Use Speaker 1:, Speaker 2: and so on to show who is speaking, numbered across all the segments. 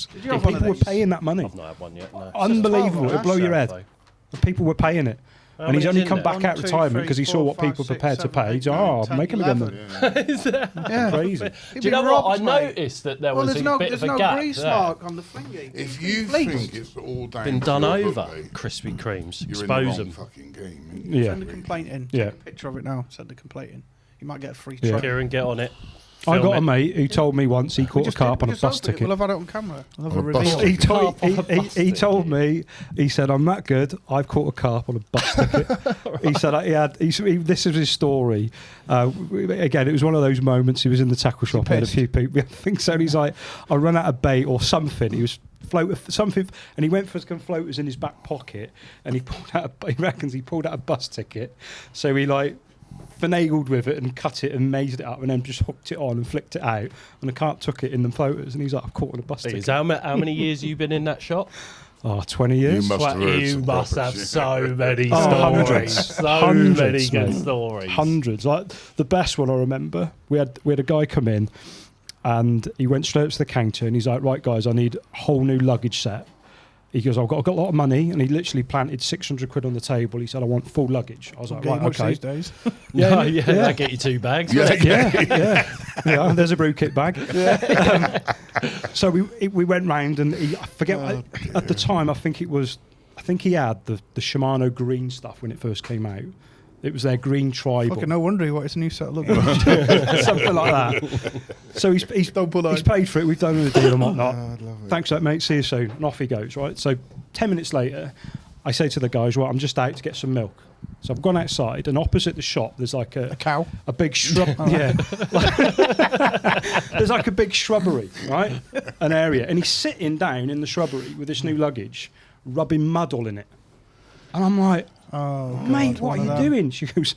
Speaker 1: tackles. People were paying that money.
Speaker 2: I've not had one yet. No.
Speaker 1: Unbelievable! It'll blow your head. The people were paying it. And he's only come back out of retirement because he saw what people were prepared to pay. He's make him again then.
Speaker 2: Is that
Speaker 1: crazy?
Speaker 2: Do you know what? I noticed that there was a bit of a gap.
Speaker 3: There's no grease mark on the thingy.
Speaker 4: If you think it's all down
Speaker 2: been done over, Krispy Kremes, expose them.
Speaker 4: Fucking game.
Speaker 1: Yeah.
Speaker 3: Send a complaint in.
Speaker 1: Yeah.
Speaker 3: Take a picture of it now. Send a complaint in. You might get a free try.
Speaker 2: Kieran, get on it.
Speaker 1: I got a mate who told me once he caught a carp on a bus ticket.
Speaker 3: We'll have had it on camera. We'll have a
Speaker 4: bus
Speaker 3: reveal.
Speaker 1: He told me, he said, I'm that good, I've caught a carp on a bus ticket. He said, this is his story. Again, it was one of those moments, he was in the tackle shop, had a few people, I think so, and he's like, I run out of bait or something. He was something, and he went for some floaters in his back pocket, and he reckons he pulled out a bus ticket. So he finagled with it and cut it and mazed it up and then just hooked it on and flicked it out, and the carp took it in them floaters, and he's like, I've caught on a bus ticket.
Speaker 2: How many years have you been in that shop?
Speaker 1: 20 years.
Speaker 4: You
Speaker 2: must have so many stories.
Speaker 1: Hundreds.
Speaker 2: Many good stories.
Speaker 1: Hundreds. Like the best one I remember, we had a guy come in and he went straight up to the counter and he's like, right guys, I need a whole new luggage set. He goes, I've got a lot of money, and he literally planted 600 quid on the table. He said, I want full luggage. I was like, right, okay.
Speaker 3: These days.
Speaker 2: Yeah, I get you 2 bags.
Speaker 1: Yeah, there's a brew kit bag. So we went round, and I forget at the time. I think he had the Shimano green stuff when it first came out. It was their green tribal.
Speaker 3: Fucking no wonder he wanted a new set of luggage.
Speaker 1: Something like that. So he's paid for it. We've done the deal and whatnot. Thanks for that, mate. See you soon. And off he goes, right? So 10 minutes later, I say to the guys, right, I'm just out to get some milk. So I've gone outside, and opposite the shop, there's like a
Speaker 3: cow,
Speaker 1: a big shrub. Yeah, there's like a big shrubbery, right? An area, and he's sitting down in the shrubbery with this new luggage, rubbing mud all in it. And I'm like,
Speaker 3: oh,
Speaker 1: mate, what are you doing? She goes,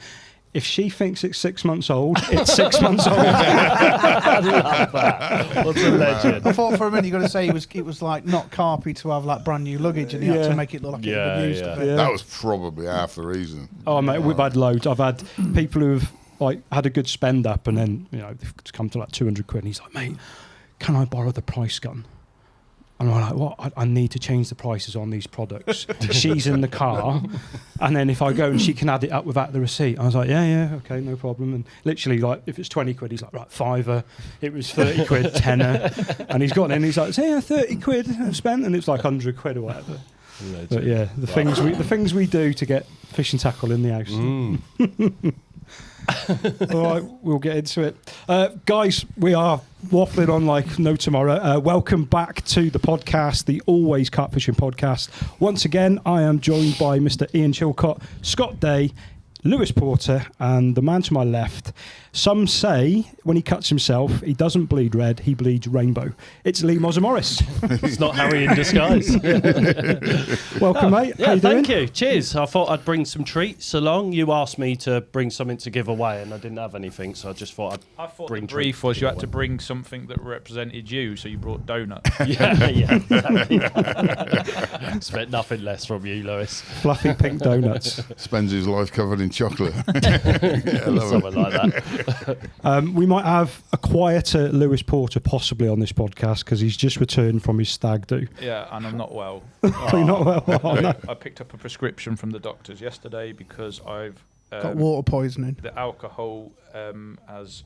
Speaker 1: if she thinks it's 6 months old, it's 6 months old.
Speaker 2: I love that. What's a legend?
Speaker 3: I thought for a minute you were going to say it was like not carpy to have like brand new luggage, and he had to make it look like it had been used.
Speaker 4: That was probably half the reason.
Speaker 1: Oh mate, we've had loads. I've had people who've had a good spend up, and then they've come to like 200 quid, and he's like, mate, can I borrow the price gun? And I'm like, what? I need to change the prices on these products. She's in the car, and then if I go and she can add it up without the receipt. I was like, yeah, okay, no problem. And literally, like, if it's 20 quid, he's like, right, £5. It was 30 quid, tenner. And he's got it, and he's like, yeah, 30 quid I've spent, and it's like 100 quid or whatever. Legend. But yeah, the things we do to get fishing tackle in the house. All right, we'll get into it. Guys, we are waffling on like no tomorrow. Welcome back to the podcast, the Always Carp Fishing Podcast. Once again, I am joined by Mr. Ian Chilcott, Scott Day, Lewis Porter, and the man to my left. Some say when he cuts himself, he doesn't bleed red, he bleeds rainbow. It's Lee Mozza Morris.
Speaker 2: It's not Harry in disguise.
Speaker 1: Welcome, mate.
Speaker 2: Yeah,
Speaker 1: how you doing?
Speaker 2: thank you. Cheers. I thought I'd bring some treats along. You asked me to bring something to give away, and I didn't have anything, so I just thought I'd bring
Speaker 5: the brief was you had to bring something that represented you, so you brought donuts.
Speaker 2: yeah, exactly. Expect nothing less from you, Lewis.
Speaker 1: Fluffy pink donuts.
Speaker 4: Spends his life covered in chocolate.
Speaker 2: Something like that.
Speaker 1: We might have a quieter Lewis Porter possibly on this podcast because he's just returned from his stag do.
Speaker 5: Yeah, and I'm not well.
Speaker 1: You're not well. Oh, no.
Speaker 5: I picked up a prescription from the doctors yesterday because I've
Speaker 3: got water poisoning.
Speaker 5: The alcohol has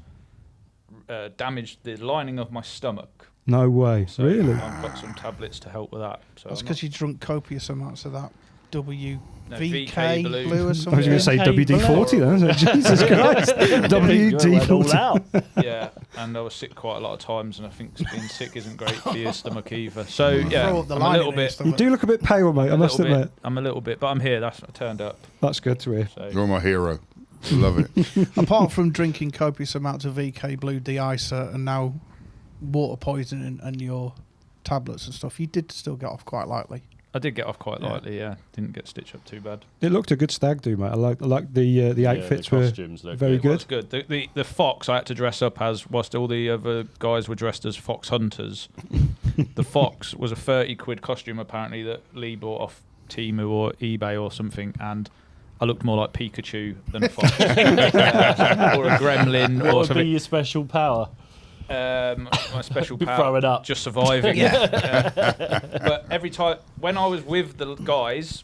Speaker 5: damaged the lining of my stomach.
Speaker 1: No way.
Speaker 5: So
Speaker 1: really?
Speaker 5: I've got some tablets to help with that. So
Speaker 3: that's because you drunk copious amounts of that
Speaker 5: VK
Speaker 3: blue or something.
Speaker 1: I was going to say WD-40 then. Jesus Christ. WD-40.
Speaker 5: Yeah, and I was sick quite a lot of times, and I think being sick isn't great for your stomach either. So yeah, I'm a little bit.
Speaker 1: You do look a bit pale, mate, I must admit.
Speaker 5: I'm a little bit, but I'm here. I turned up.
Speaker 1: That's good to hear.
Speaker 5: So.
Speaker 4: You're my hero. I love it.
Speaker 3: Apart from drinking copious amounts of VK Blue de-icer and now water poisoning and your tablets and stuff, you did still get off quite lightly.
Speaker 5: I did get off quite lightly, yeah. Didn't get stitched up too bad.
Speaker 1: It looked a good stag do, mate. I like the outfits
Speaker 2: the costumes
Speaker 1: were very good.
Speaker 5: It was good. The fox I had to dress up as, whilst all the other guys were dressed as fox hunters. The fox was a 30 quid costume apparently that Lee bought off Temu or eBay or something, and I looked more like Pikachu than a fox. Or a gremlin or something.
Speaker 2: What would be your special power?
Speaker 5: My special
Speaker 2: Be
Speaker 5: power,
Speaker 2: throwing up.
Speaker 5: just surviving. But every time when I was with the guys,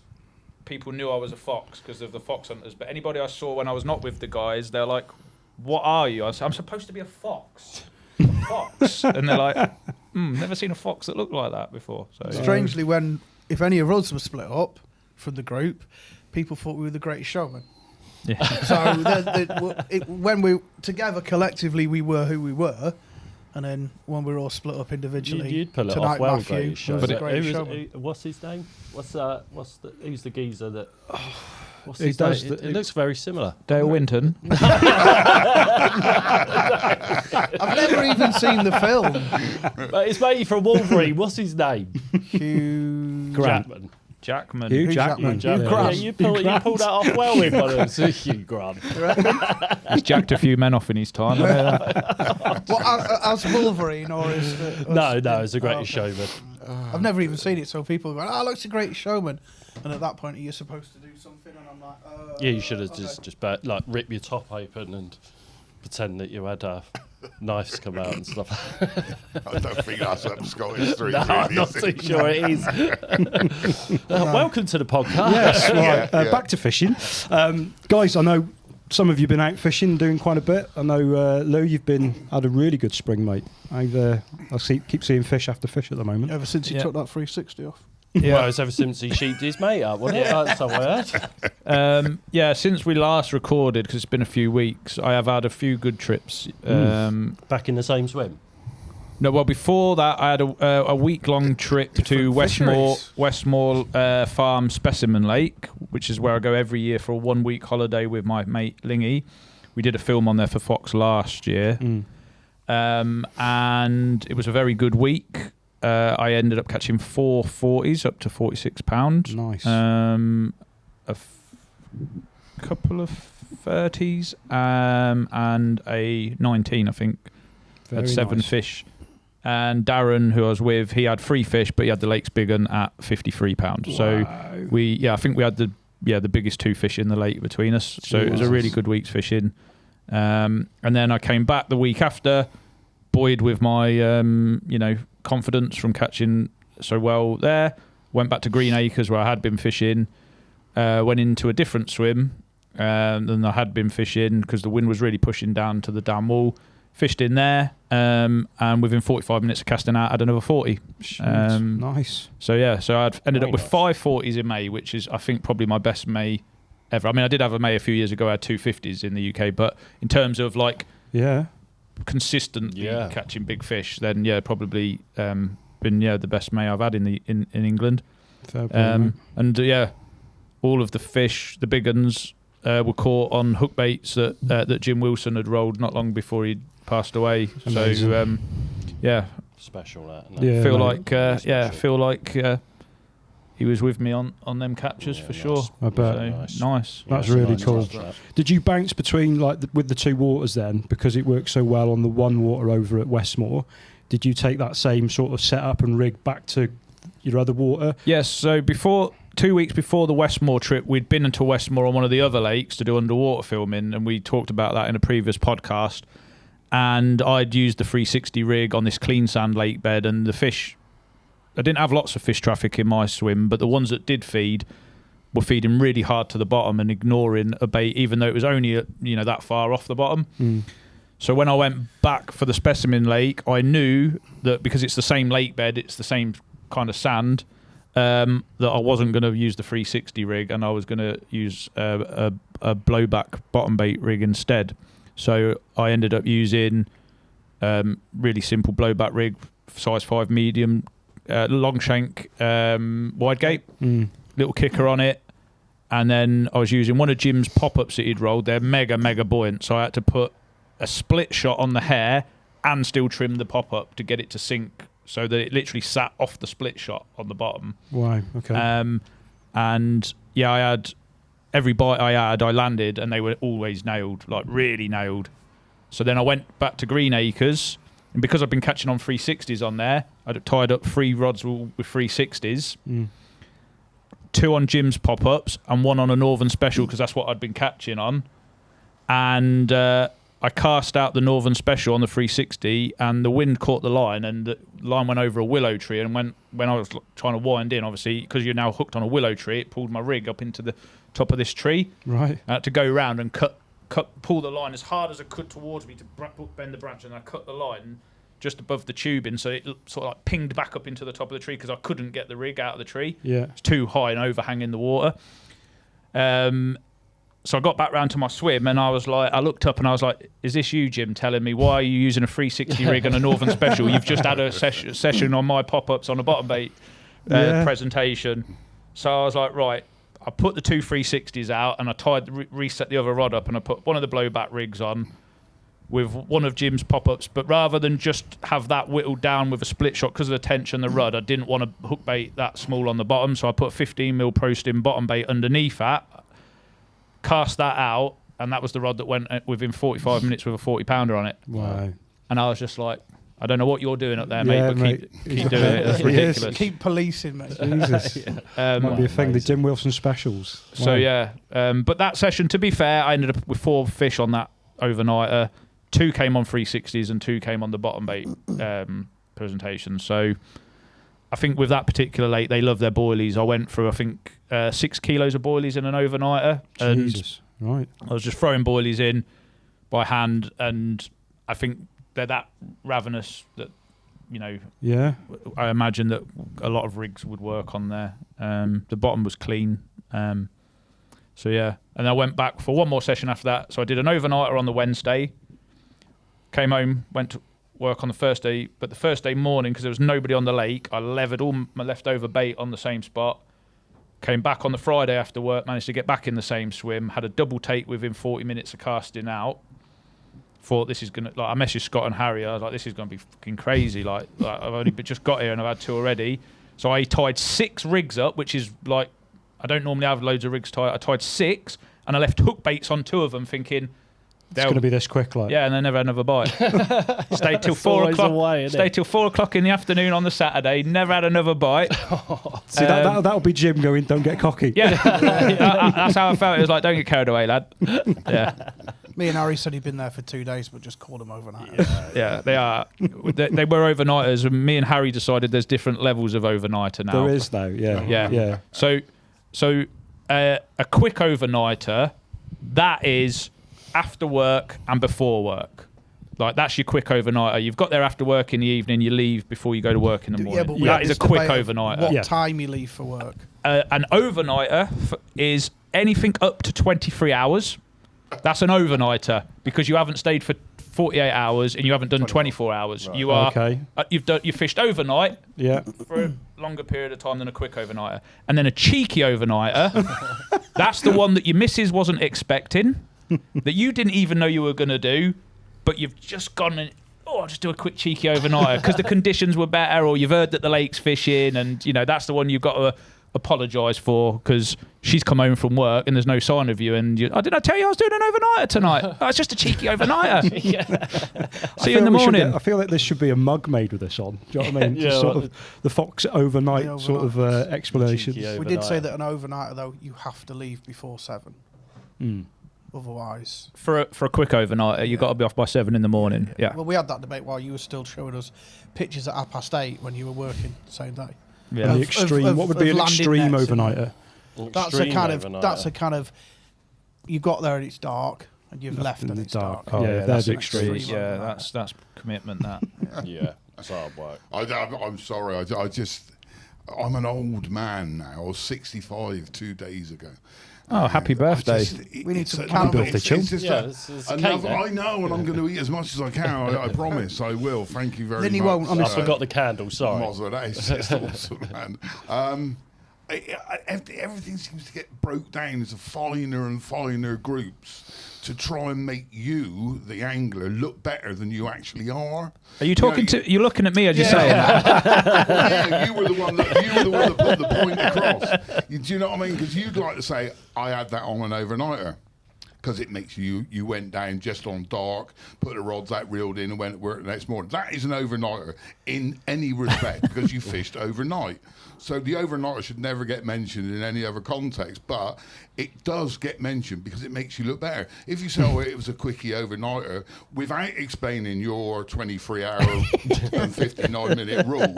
Speaker 5: people knew I was a fox because of the fox hunters. But anybody I saw when I was not with the guys, they're like, "What are you?" I said, "I'm supposed to be a fox." Fox, and they're like, "Never seen a fox that looked like that before." So
Speaker 3: Strangely, if any of us were split up from the group, people thought we were the greatest showman.
Speaker 5: yeah.
Speaker 3: So when we together collectively, we were who we were, and then when we were all split up individually,
Speaker 2: You'd pull it
Speaker 3: tonight
Speaker 2: off well,
Speaker 3: Matthew
Speaker 2: Greatest
Speaker 3: was
Speaker 2: Showman.
Speaker 3: the greatest showman.
Speaker 2: What's his name? Who's the geezer that? What's
Speaker 1: He
Speaker 2: his name?
Speaker 1: does
Speaker 2: It looks very similar.
Speaker 5: Dale Winton.
Speaker 3: I've never even seen the film.
Speaker 2: But it's matey from Wolverine. What's his name?
Speaker 3: Hugh
Speaker 2: Jackman.
Speaker 5: Jackman.
Speaker 1: Hugh
Speaker 3: Hugh
Speaker 1: Jackman.
Speaker 3: Jackman.
Speaker 2: Yeah,
Speaker 3: Grant.
Speaker 2: you pulled that off well with one of them. Hugh Grant.
Speaker 5: He's jacked a few men off in his time.
Speaker 3: What, as Wolverine or as
Speaker 2: No, it's a Greatest Showman.
Speaker 3: I've never even seen it, so people go, "Oh, looks a Greatest Showman," and at that point, you're supposed to do something, and I'm like,
Speaker 2: Yeah, you should have
Speaker 3: okay.
Speaker 2: just like rip your top open and pretend that you had knives come out and stuff.
Speaker 4: I don't think that's up Scottish Street.
Speaker 2: No, I'm
Speaker 4: really,
Speaker 2: not
Speaker 4: is it?
Speaker 2: too sure it is. Welcome to the podcast.
Speaker 1: Yes, right.
Speaker 4: Yeah.
Speaker 1: Back to fishing. Guys, I know some of you have been out fishing, doing quite a bit. I know, Lou, you've had a really good spring, mate. I keep seeing fish after fish at the moment.
Speaker 3: Ever since he
Speaker 5: Yeah.
Speaker 3: took that 360 off.
Speaker 2: Well, it's ever since he sheeped his mate up, wasn't it? That's what I heard.
Speaker 5: Since we last recorded, because it's been a few weeks, I have had a few good trips.
Speaker 2: Back in the same swim.
Speaker 5: No, well, before that, I had a week-long trip to Westmore Farm Specimen Lake, which is where I go every year for a 1-week holiday with my mate Lingy. We did a film on there for Fox last year, and it was a very good week. I ended up catching 4 40s up to £46.
Speaker 1: Nice.
Speaker 5: Couple of 30s and a 19, I think.
Speaker 1: Very
Speaker 5: Had 7
Speaker 1: nice.
Speaker 5: fish. And Darren, who I was with, he had 3 fish, but he had the Lakes Big Un at £53. So I think we had the biggest 2 fish in the lake between us. So it was a really good week's fishing. And then I came back the week after, buoyed with my confidence from catching so well there. Went back to Green Acres where I had been fishing. Went into a different swim than I had been fishing because the wind was really pushing down to the dam wall. Fished in there, and within 45 minutes of casting out, I had another 40.
Speaker 1: Nice.
Speaker 5: So I'd ended up with 5 40s in May, which is, I think, probably my best May ever. I mean, I did have a May a few years ago. I had 2 50s in the UK, but in terms of consistently catching big fish, then probably been the best May I've had in England.
Speaker 1: Fair play, mate.
Speaker 5: And all of the fish, the big uns, were caught on hook baits that Jim Wilson had rolled not long before he passed away.
Speaker 1: Amazing.
Speaker 5: So
Speaker 2: Special that.
Speaker 1: Yeah,
Speaker 5: feel
Speaker 1: mate.
Speaker 5: like he was with me on them captures for sure.
Speaker 1: I bet.
Speaker 5: So, nice.
Speaker 1: That's
Speaker 2: Yeah,
Speaker 1: really
Speaker 2: nice
Speaker 1: cool.
Speaker 2: stuff.
Speaker 1: Did you bounce between with the 2 waters then, because it works so well on the 1 water over at Westmore? Did you take that same sort of setup and rig back to your other water?
Speaker 5: Yes. So 2 weeks before the Westmore trip, we'd been into Westmore on one of the other lakes to do underwater filming, and we talked about that in a previous podcast. And I'd used the 360 rig on this clean sand lake bed, and the fish, I didn't have lots of fish traffic in my swim, but the ones that did feed were feeding really hard to the bottom and ignoring a bait, even though it was only that far off the bottom. So when I went back for the specimen lake, I knew that because it's the same lake bed, it's the same kind of sand, that I wasn't going to use the 360 rig, and I was going to use a blowback bottom bait rig instead. So I ended up using really simple blowback rig, size 5 medium, long shank, wide gape, little kicker on it. And then I was using one of Jim's pop-ups that he'd rolled. They're mega buoyant. So I had to put a split shot on the hair and still trim the pop-up to get it to sink so that it literally sat off the split shot on the bottom.
Speaker 1: Wow, okay.
Speaker 5: And I had every bite I landed, and they were always nailed, like really nailed. So then I went back to Green Acres, and because I've been catching on 360s on there, I'd tied up 3 rods with 360s, 2 on Jim's pop-ups, and 1 on a Northern Special because that's what I'd been catching on. And I cast out the Northern Special on the 360, and the wind caught the line, and the line went over a willow tree. And when I was trying to wind in, obviously, because you're now hooked on a willow tree, it pulled my rig up into the top of this tree.
Speaker 1: Right.
Speaker 5: I had to go around and pull the line as hard as I could towards me to bend the branch, and I cut the line just above the tubing, so it sort of like pinged back up into the top of the tree because I couldn't get the rig out of the tree.
Speaker 1: Yeah.
Speaker 5: It's too high and overhanging the water. So I got back round to my swim, and I looked up and I was like, is this you, Jim, telling me why are you using a 360 rig on a Northern Special? You've just had a session on my pop-ups on a bottom bait presentation. So I was like, right, I put the two 360s out, and I reset the other rod up, and I put one of the blowback rigs on with one of Jim's pop-ups. But rather than just have that whittled down with a split shot because of the tension of the rod, I didn't want to hook bait that small on the bottom, so I put a 15mm Pro Stim bottom bait underneath that, cast that out, and that was the rod that went within 45 minutes with a 40-pounder on it.
Speaker 1: Wow.
Speaker 5: And I was just like, I don't know what you're doing up there, mate, but
Speaker 1: mate.
Speaker 5: keep doing it. That's ridiculous.
Speaker 3: Keep policing, mate.
Speaker 1: Jesus. Might be a thing, the Jim Wilson specials.
Speaker 5: So,
Speaker 1: Wow.
Speaker 5: yeah. But that session, to be fair, I ended up with 4 fish on that overnighter. 2 came on 360s and 2 came on the bottom bait presentation. So I think with that particular lake, they love their boilies. I went through, I think, 6 kilos of boilies in an overnighter.
Speaker 1: Jesus. Right.
Speaker 5: I was just throwing boilies in by hand, and I think they're that ravenous that, you know,
Speaker 1: Yeah.
Speaker 5: I imagine that a lot of rigs would work on there. The bottom was clean. So, yeah. And I went back for one more session after that. So I did an overnighter on the Wednesday, came home, went to work on the first day. But the first day morning, because there was nobody on the lake, I levered all my leftover bait on the same spot. Came back on the Friday after work, managed to get back in the same swim, had a double take within 40 minutes of casting out. Thought this is going to, like, I messaged Scott and Harry, I was like, this is going to be fucking crazy. Like I've only just got here and I've had 2 already. So I tied 6 rigs up, which is like, I don't normally have loads of rigs tied. I tied 6 and I left hook baits on 2 of them, thinking
Speaker 1: It's going to be this quick, like.
Speaker 5: yeah, and they never had another bite. Stayed till 4 o'clock. Stayed till 4 o'clock in the afternoon on the Saturday. Never had another bite.
Speaker 1: See, that'll be Jim going, don't get cocky.
Speaker 5: Yeah, that's how I felt. It was like, don't get carried away, lad. Yeah,
Speaker 3: Me and Harry said he'd been there for 2 days, but just called him overnight.
Speaker 5: yeah, they are. They were overnighters, and me and Harry decided there's different levels of overnighter now.
Speaker 1: There is, though, yeah.
Speaker 5: Yeah. So a quick overnighter, that is after work and before work. Like, that's your quick overnighter. You've got there after work in the evening, you leave before you go to work in the morning.
Speaker 3: Yeah, but
Speaker 5: that is a quick overnighter.
Speaker 3: What time you leave for work?
Speaker 5: An overnighter is anything up to 23 hours. That's an overnighter because you haven't stayed for 48 hours and you haven't done 24 hours. Right. You are
Speaker 1: okay.
Speaker 5: You've fished overnight
Speaker 1: for
Speaker 5: a longer period of time than a quick overnighter. And then a cheeky overnighter, that's the one that your missus wasn't expecting, that you didn't even know you were going to do, but you've just gone and, I'll just do a quick cheeky overnighter because the conditions were better, or you've heard that the lake's fishing, and you know that's the one you've got to apologise for because she's come home from work and there's no sign of you, and did I tell you I was doing an overnighter tonight? Oh, it's just a cheeky overnighter. See you in the morning.
Speaker 1: I feel like there should be a mug made with this on. Do you know what I mean?
Speaker 2: Yeah,
Speaker 1: Just sort of the Fox overnight sort of explanations.
Speaker 2: Cheeky
Speaker 3: We did say that an overnighter, though, you have to leave before 7. Otherwise,
Speaker 5: for a quick overnighter, you've got to be off by 7 in the morning. Yeah.
Speaker 3: Well, we had that debate while you were still showing us pictures at 8:30 when you were working the same day.
Speaker 5: Yeah.
Speaker 1: The extreme. What would be an extreme overnighter?
Speaker 3: That's a kind of. You got there and it's dark, and you've left and it's dark.
Speaker 1: Oh, yeah,
Speaker 5: that's
Speaker 1: an
Speaker 5: extreme.
Speaker 1: extreme.
Speaker 5: Yeah, that's commitment. That.
Speaker 2: Yeah, that's hard work.
Speaker 4: I'm sorry. I'm an old man now. I was 65 2 days ago.
Speaker 5: Oh, happy birthday.
Speaker 3: We need some
Speaker 1: Happy birthday, Chil.
Speaker 2: It's a cake,
Speaker 4: I know, and I'm going to eat as much as I can. I promise I will. Thank you very much.
Speaker 3: Then he won't,
Speaker 2: I forgot the candle, sorry.
Speaker 4: Mozza, that's awesome, man. Everything seems to get broke down into finer and finer groups to try and make you, the angler, look better than you actually are.
Speaker 5: Are you talking to? You're looking at me as you're saying that.
Speaker 4: Yeah, you were the one that put the point across. Do you know what I mean? Because you'd like to say, I had that on an overnighter. because it makes you went down just on dark, put the rods out, reeled in, and went to work the next morning. That is an overnighter in any respect because you fished overnight. So the overnighter should never get mentioned in any other context, but it does get mentioned because it makes you look better. If you say, oh, it was a quickie overnighter, without explaining your 23-hour and 59-minute rule,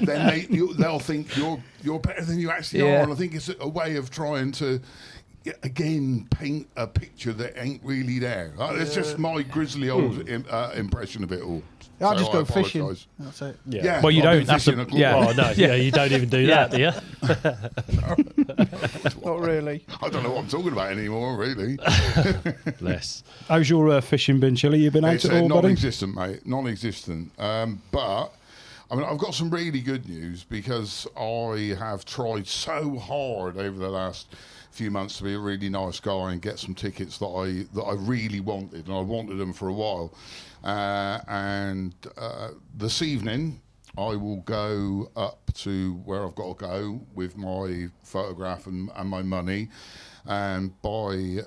Speaker 4: then they'll think you're better than you actually are. And I think it's a way of trying to, again, paint a picture that ain't really there. It's just my grisly old impression of it all.
Speaker 3: I'll just go
Speaker 4: apologise.
Speaker 3: fishing. That's it.
Speaker 2: Yeah.
Speaker 5: Well, you
Speaker 4: I've
Speaker 5: don't.
Speaker 4: been
Speaker 5: That's
Speaker 4: fishing a
Speaker 5: yeah.
Speaker 2: Oh, no. Yeah, you don't even do that, do you?
Speaker 3: Not really.
Speaker 4: I don't know what I'm talking about anymore, really.
Speaker 2: Less.
Speaker 1: How's your fishing been, Chili? You been out
Speaker 4: It's
Speaker 1: at all, buddy?
Speaker 4: non-existent, mate. Non-existent. But I mean, I've got some really good news because I have tried so hard over the last few months to be a really nice guy and get some tickets that I really wanted, and I wanted them for a while. And this evening, I will go up to where I've got to go with my photograph and my money, and buy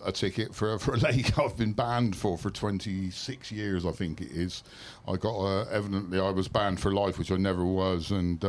Speaker 4: a ticket for a lake I've been banned for 26 years, I think it is. I got evidently I was banned for life, which I never was, and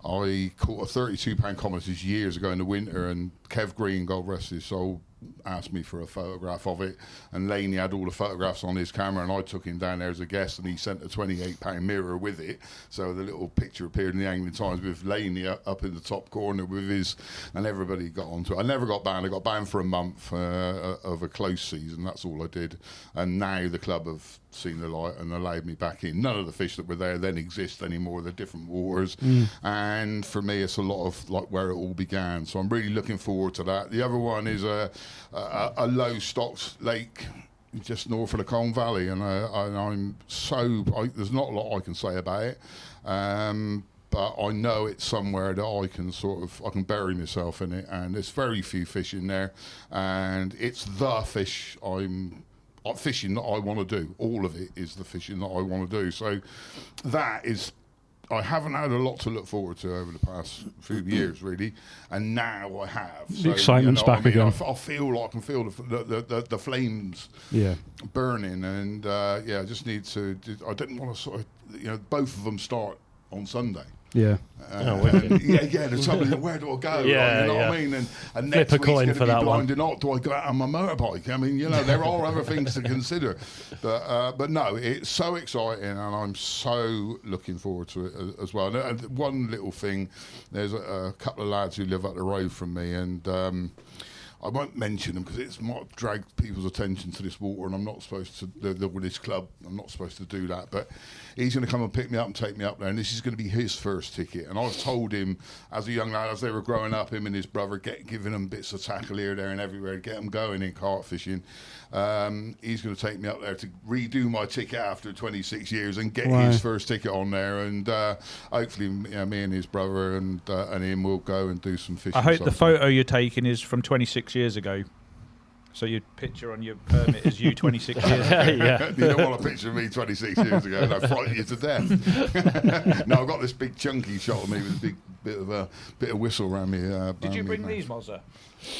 Speaker 4: I caught a 32-pound commodus years ago in the winter, and Kev Green, God rest his soul, asked me for a photograph of it, and Laney had all the photographs on his camera, and I took him down there as a guest, and he sent a 28-pound mirror with it, so the little picture appeared in the Angling Times with Laney up in the top corner with his, and everybody got onto it. I never got banned. I got banned for a month of a close season. That's all I did, and now the club have seen the light and allowed me back in. None of the fish that were there then exist anymore. They're different waters, and for me it's a lot of like where it all began, so I'm really looking forward to that. The other one is a low stocked lake just north of the Colne Valley, and I'm there's not a lot I can say about it, but I know it's somewhere that I can bury myself in it, and there's very few fish in there, and it's the fish fishing that I want to do. All of it is the fishing that I want to do. So that is, I haven't had a lot to look forward to over the past few years, really, and now I have.
Speaker 1: The excitement's back again.
Speaker 4: I feel I can feel the flames burning, and I just need to. I didn't want to sort of, both of them start on Sunday.
Speaker 1: Yeah.
Speaker 4: There's something. Where do I go?
Speaker 2: Yeah,
Speaker 4: you know
Speaker 2: yeah.
Speaker 4: what I mean? And
Speaker 2: Flip
Speaker 4: next
Speaker 2: a
Speaker 4: week's
Speaker 2: coin
Speaker 4: going to
Speaker 2: for
Speaker 4: be
Speaker 2: that one.
Speaker 4: blind or not. Do I go out on my motorbike? I mean, there are other things to consider. But no, it's so exciting, and I'm so looking forward to it as well. And one little thing, there's a couple of lads who live up the road from me, and I won't mention them because it's might drag people's attention to this water, and I'm not supposed to, with this club, I'm not supposed to do that, but he's going to come and pick me up and take me up there, and this is going to be his first ticket. And I've told him, as a young lad, as they were growing up, him and his brother, giving them bits of tackle here, there and everywhere to get them going in carp fishing. He's going to take me up there to redo my ticket after 26 years and get his first ticket on there, and hopefully me and his brother and him will go and do some fishing.
Speaker 5: I hope the photo you're taking is from 26 years ago. So your picture on your permit is you 26 years ago.
Speaker 2: Yeah.
Speaker 4: You don't want a picture of me 26 years ago, and I frighten you to death. No, I've got this big chunky shot of me with a big bit of whistle around me.
Speaker 5: Did you bring these, Mozza?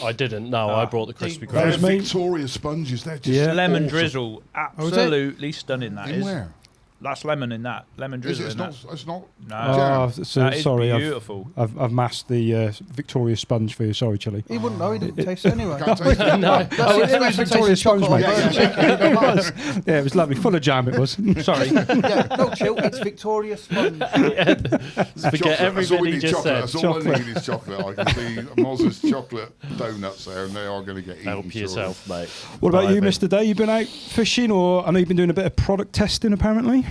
Speaker 2: I didn't. No, I brought the crispy
Speaker 4: There's
Speaker 2: crunch.
Speaker 4: Victoria sponges. They're just
Speaker 5: Lemon
Speaker 4: awesome.
Speaker 5: drizzle, absolutely stunning. That
Speaker 4: In
Speaker 5: is.
Speaker 4: where?
Speaker 5: That's lemon in that. Lemon
Speaker 4: Is
Speaker 5: drizzle
Speaker 4: it?
Speaker 5: in that.
Speaker 4: It's not.
Speaker 5: No. That is
Speaker 1: Sorry,
Speaker 5: beautiful.
Speaker 1: I've masked the Victoria sponge for you. Sorry, Chili.
Speaker 3: He wouldn't know. He didn't taste it anyway.
Speaker 4: Can't taste it.
Speaker 2: No.
Speaker 3: That's the
Speaker 1: it was Victoria sponge, mate.
Speaker 3: Yeah,
Speaker 1: It was. Yeah, it was lovely. Full of jam, it was.
Speaker 5: Sorry.
Speaker 3: no chill. It's Victoria sponge.
Speaker 2: Forget
Speaker 4: Chocolate. That's all we
Speaker 2: everybody
Speaker 4: need,
Speaker 2: just
Speaker 4: chocolate.
Speaker 2: said.
Speaker 4: That's all I need is chocolate. I can see Mozza's chocolate donuts there, and they are going to get eaten.
Speaker 2: Help
Speaker 4: surely.
Speaker 2: yourself, mate.
Speaker 1: What about you,
Speaker 2: Bye,
Speaker 1: Mr. Day? You've been out fishing, or I know you've been doing a bit of product testing, apparently.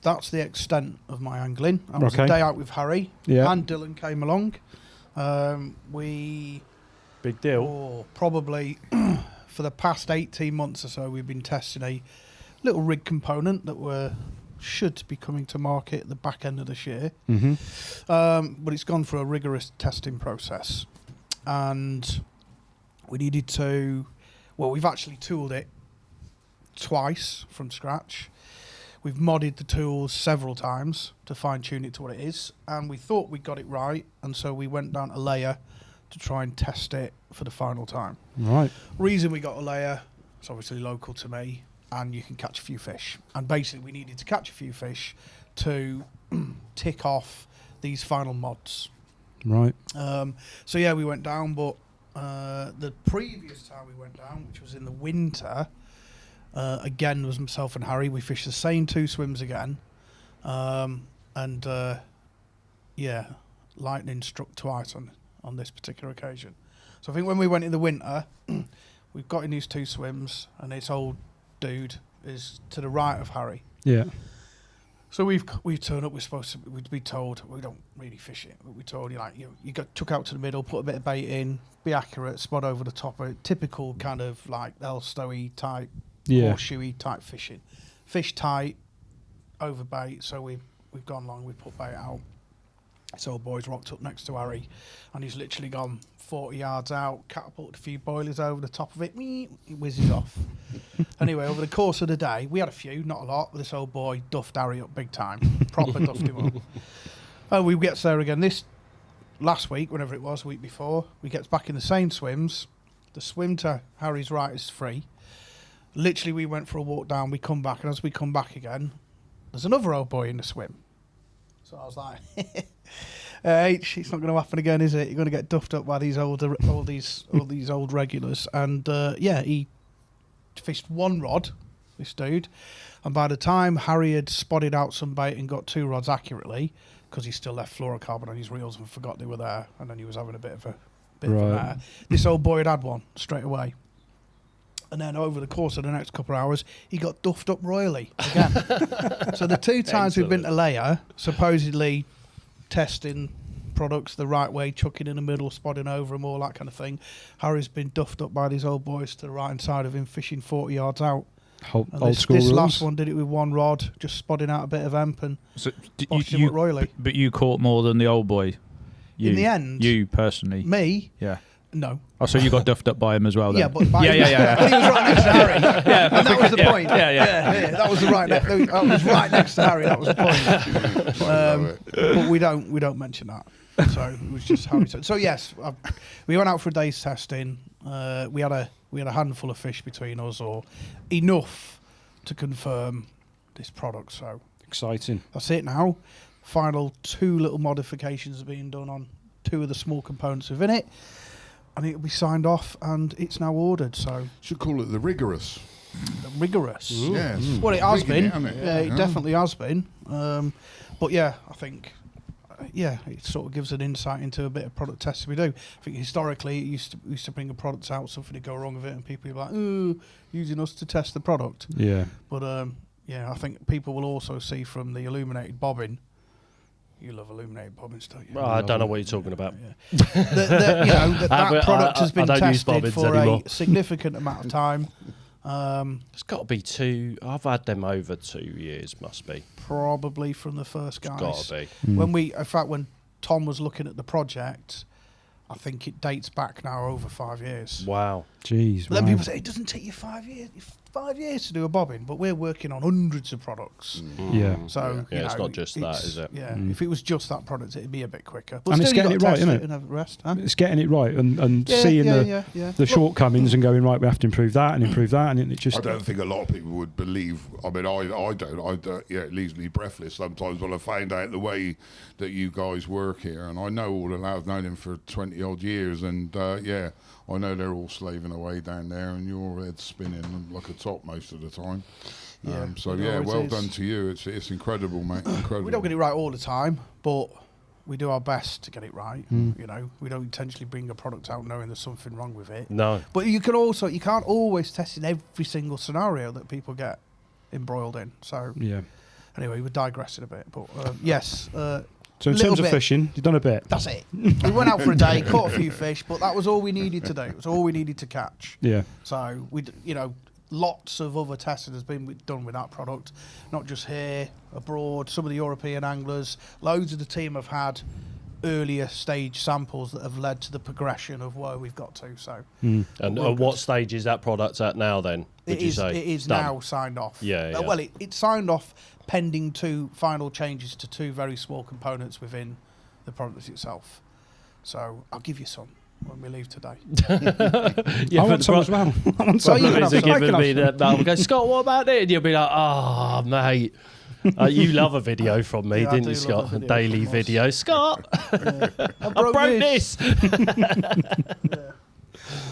Speaker 3: That's the extent of my angling. I was
Speaker 1: Okay.
Speaker 3: a day out with Harry,
Speaker 1: Yeah.
Speaker 3: and Dylan came along. We
Speaker 2: Big deal.
Speaker 3: probably for the past 18 months or so, we've been testing a little rig component that should be coming to market at the back end of this year.
Speaker 1: Mm-hmm.
Speaker 3: But it's gone through a rigorous testing process, and we needed to. Well, we've actually tooled it twice from scratch. We've modded the tools several times to fine tune it to what it is, and we thought we got it right, and so we went down a layer to to try and test it for the final time.
Speaker 1: Right.
Speaker 3: Reason we got a layer, it's obviously local to me, and you can catch a few fish. And basically we needed to catch a few fish to tick off these final mods.
Speaker 1: Right.
Speaker 3: So yeah, we went down, but the previous time we went down, which was in the winter, again was myself and Harry. We fished the same 2 swims again, and yeah, lightning struck twice on this particular occasion. So I think when we went in the winter, we've got in these 2 swims, and this old dude is to the right of Harry.
Speaker 1: Yeah.
Speaker 3: So we've turned up. We'd be told we don't really fish it, but we told you you got took out to the middle, put a bit of bait in, be accurate, spot over the top of it. Typical kind of like El Stowy type, horseshoey type fishing. Fish tight, over bait. So we've gone long. We put bait out. This old boy's rocked up next to Harry, and he's literally gone 40 yards out, catapulted a few boilers over the top of it. He whizzes off. Anyway, over the course of the day, we had a few, not a lot, but this old boy duffed Harry up big time. Proper duffed him up. And we gets there again this last week, whenever it was, week before. We gets back in the same swims. The swim to Harry's right is free. Literally, we went for a walk down, we come back, and as we come back again, there's another old boy in the swim. So I was like, it's not going to happen again, is it? You're going to get duffed up by these all these old regulars. And yeah, he fished 1 rod, this dude, and by the time Harry had spotted out some bait and got 2 rods accurately, because he still left fluorocarbon on his reels and forgot they were there, and then he was having a bit of a mare, this old boy had one straight away. And then over the course of the next couple of hours, he got duffed up royally again. So the 2 times we've been to layer, supposedly testing products the right way, chucking in the middle, spotting over them, all that kind of thing, Harry's been duffed up by these old boys to the right hand side of him, fishing 40 yards out.
Speaker 1: Old school
Speaker 3: this
Speaker 1: rules.
Speaker 3: last one did it with 1 rod, just spotting out a bit of hemp and
Speaker 5: So
Speaker 3: him up royally.
Speaker 5: But you caught more than the old boy.
Speaker 3: In the end,
Speaker 5: you personally.
Speaker 3: me,
Speaker 5: Yeah.
Speaker 3: no.
Speaker 5: Oh, so you got duffed up by him as well then?
Speaker 3: Yeah, but by
Speaker 5: yeah.
Speaker 3: But he was right next to Harry.
Speaker 5: Yeah,
Speaker 3: And that was the point.
Speaker 5: Yeah.
Speaker 3: That was that was right next to Harry. That was the point. But we don't mention that. So it was just Harry said. So yes, we went out for a day's testing. We had a handful of fish between us, or enough to confirm this product. So
Speaker 1: Exciting.
Speaker 3: that's it now. Final 2 little modifications are being done on 2 of the small components within it, and it'll be signed off, and it's now ordered. So
Speaker 4: Should call it the rigorous.
Speaker 3: rigorous.
Speaker 4: Yes.
Speaker 3: Well, it has been.
Speaker 4: Hasn't it?
Speaker 3: Yeah, it definitely has been. But yeah, I think, it sort of gives an insight into a bit of product testing we do. I think historically, we used to bring a product out, something would go wrong with it, and people would be like, "Ooh, using us to test the product."
Speaker 1: Yeah.
Speaker 3: But yeah, I think people will also see from the illuminated bobbin. You love illuminated bobbins, don't you?
Speaker 2: Well, I don't know what you're talking about.
Speaker 3: That product has been
Speaker 2: I don't use
Speaker 3: tested
Speaker 2: bobbins
Speaker 3: for
Speaker 2: anymore.
Speaker 3: a significant amount of time.
Speaker 2: It's got to be 2. I've had them over 2 years, must be.
Speaker 3: Probably from the first guys.
Speaker 2: It's got to be.
Speaker 3: When Tom was looking at the project, I think it dates back now over 5 years.
Speaker 2: Wow.
Speaker 1: Jeez.
Speaker 3: But then
Speaker 1: wow.
Speaker 3: people say it doesn't take you 5 years. 5 years to do a bobbin, but we're working on hundreds of products.
Speaker 1: Yeah.
Speaker 3: So
Speaker 2: Yeah, it's not just that, is it?
Speaker 3: Yeah, if it was just that product, it'd be a bit quicker. But
Speaker 1: And it's
Speaker 3: still,
Speaker 1: getting
Speaker 3: you've
Speaker 1: it
Speaker 3: got
Speaker 1: right,
Speaker 3: to
Speaker 1: isn't
Speaker 3: test
Speaker 1: it?
Speaker 3: And have the rest, huh?
Speaker 1: It's getting it right and
Speaker 3: Yeah,
Speaker 1: seeing
Speaker 3: yeah.
Speaker 1: the shortcomings and going, right, we have to improve that and improve that, and it just...
Speaker 4: I don't think a lot of people would believe. I mean, I don't. Yeah, it leaves me breathless sometimes when I find out the way that you guys work here. And I know all the lads, known them for 20 odd years, and yeah, I know they're all slaving away down there, and your head's spinning like a top most of the time.
Speaker 3: Yeah,
Speaker 4: So
Speaker 3: it
Speaker 4: yeah,
Speaker 3: always
Speaker 4: well
Speaker 3: is.
Speaker 4: done to you. It's incredible, mate. Incredible.
Speaker 3: We don't get it right all the time, but we do our best to get it right. You know, we don't intentionally bring a product out knowing there's something wrong with it.
Speaker 2: No.
Speaker 3: But you can't always test in every single scenario that people get embroiled in. So
Speaker 1: Yeah.
Speaker 3: anyway, we're digressing a bit, but yes.
Speaker 1: So in
Speaker 3: Little
Speaker 1: terms of
Speaker 3: bit.
Speaker 1: fishing, you've done a bit.
Speaker 3: That's it. We went out for a day, caught a few fish, but that was all we needed to do. It was all we needed to catch.
Speaker 1: Yeah.
Speaker 3: So lots of other testing has been done with that product, not just here, abroad. Some of the European anglers, loads of the team have had earlier stage samples that have led to the progression of where we've got to. So
Speaker 2: And
Speaker 3: Well,
Speaker 2: at what stage is that product at now then, would you say?
Speaker 3: it is
Speaker 2: Done.
Speaker 3: now signed off.
Speaker 2: Yeah.
Speaker 3: Well, it's signed off pending 2 final changes to 2 very small components within the product itself. So I'll give you some. when we leave today.
Speaker 2: Yeah,
Speaker 1: I want some as well. I want some.
Speaker 3: you can have
Speaker 2: are
Speaker 3: some.
Speaker 2: giving me that. I'll go, Scott, what about it? And you'll be like, oh, mate. You love a video from me,
Speaker 3: Yeah, I
Speaker 2: didn't
Speaker 3: do
Speaker 2: you,
Speaker 3: love
Speaker 2: Scott?
Speaker 3: a
Speaker 2: A
Speaker 3: video
Speaker 2: daily
Speaker 3: from us.
Speaker 2: video. Scott,
Speaker 3: I
Speaker 2: I broke this.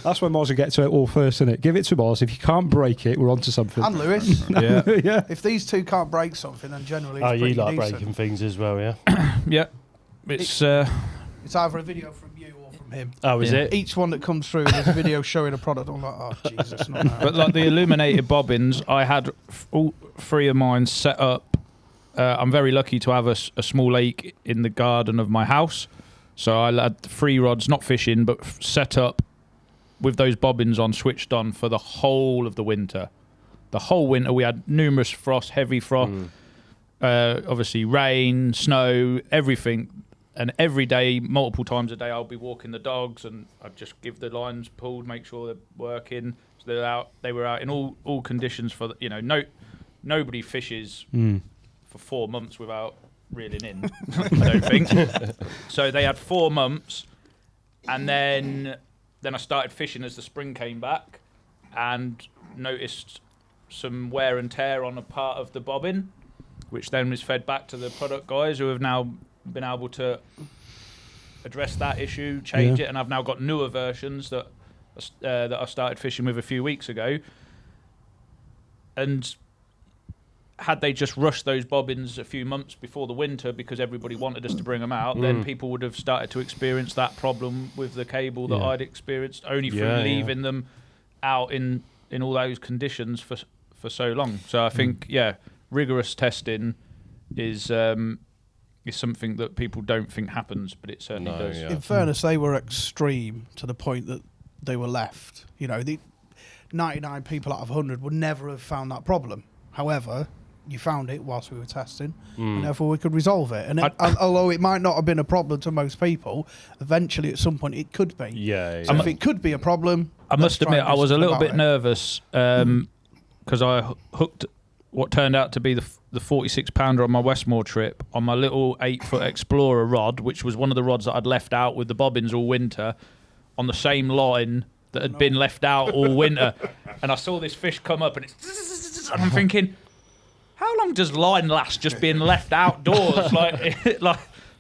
Speaker 1: That's when Mozza gets to it all first, isn't it? Give it to Moz. If you can't break it, we're onto something.
Speaker 3: And Lewis.
Speaker 5: Yeah.
Speaker 1: Yeah.
Speaker 3: If these two can't break something, then generally it's
Speaker 2: Oh, you
Speaker 3: pretty
Speaker 2: like
Speaker 3: decent.
Speaker 2: breaking things as well, yeah?
Speaker 5: Yeah. It's
Speaker 3: It's either a video from you or from him.
Speaker 2: Oh, is
Speaker 5: Yeah.
Speaker 2: it?
Speaker 3: Each one that comes through, there's a video showing a product. I'm like, oh, Jesus, not now.
Speaker 5: but like the illuminated bobbins, I had all 3 of mine set up. I'm very lucky to have a small lake in the garden of my house, so I had 3 rods, not fishing, but set up with those bobbins on, switched on for the whole of the winter. The whole winter we had numerous frost, heavy frost, obviously rain, snow, everything. And every day, multiple times a day, I'll be walking the dogs, and I'd just give the lines pulled, make sure they're working. So they're out. They were out in all conditions for nobody fishes for 4 months without reeling in. I don't think. So they had 4 months, and then I started fishing as the spring came back, and noticed some wear and tear on a part of the bobbin, which then was fed back to the product guys, who have now been able to address that issue, change it, and I've now got newer versions that I started fishing with a few weeks ago. And had they just rushed those bobbins a few months before the winter because everybody wanted us to bring them out, then people would have started to experience that problem with the cable that I'd experienced only through leaving them out in all those conditions for so long. So I think rigorous testing is something that people don't think happens, but it certainly does.
Speaker 2: Yeah.
Speaker 3: In fairness, they were extreme to the point that they were left. The 99 people out of 100 would never have found that problem. However, you found it whilst we were testing, and therefore we could resolve it. And although it might not have been a problem to most people, eventually at some point it could be.
Speaker 2: Yeah.
Speaker 3: So if it could be a problem,
Speaker 5: I must
Speaker 3: let's try
Speaker 5: admit,
Speaker 3: and do
Speaker 5: I was a
Speaker 3: something
Speaker 5: little
Speaker 3: about
Speaker 5: bit
Speaker 3: it.
Speaker 5: nervous because I hooked what turned out to be the 46 pounder on my Westmore trip on my little 8-foot Explorer rod, which was one of the rods that I'd left out with the bobbins all winter, on the same line that had been left out all winter. And I saw this fish come up, and and I'm thinking, how long does line last just being left outdoors?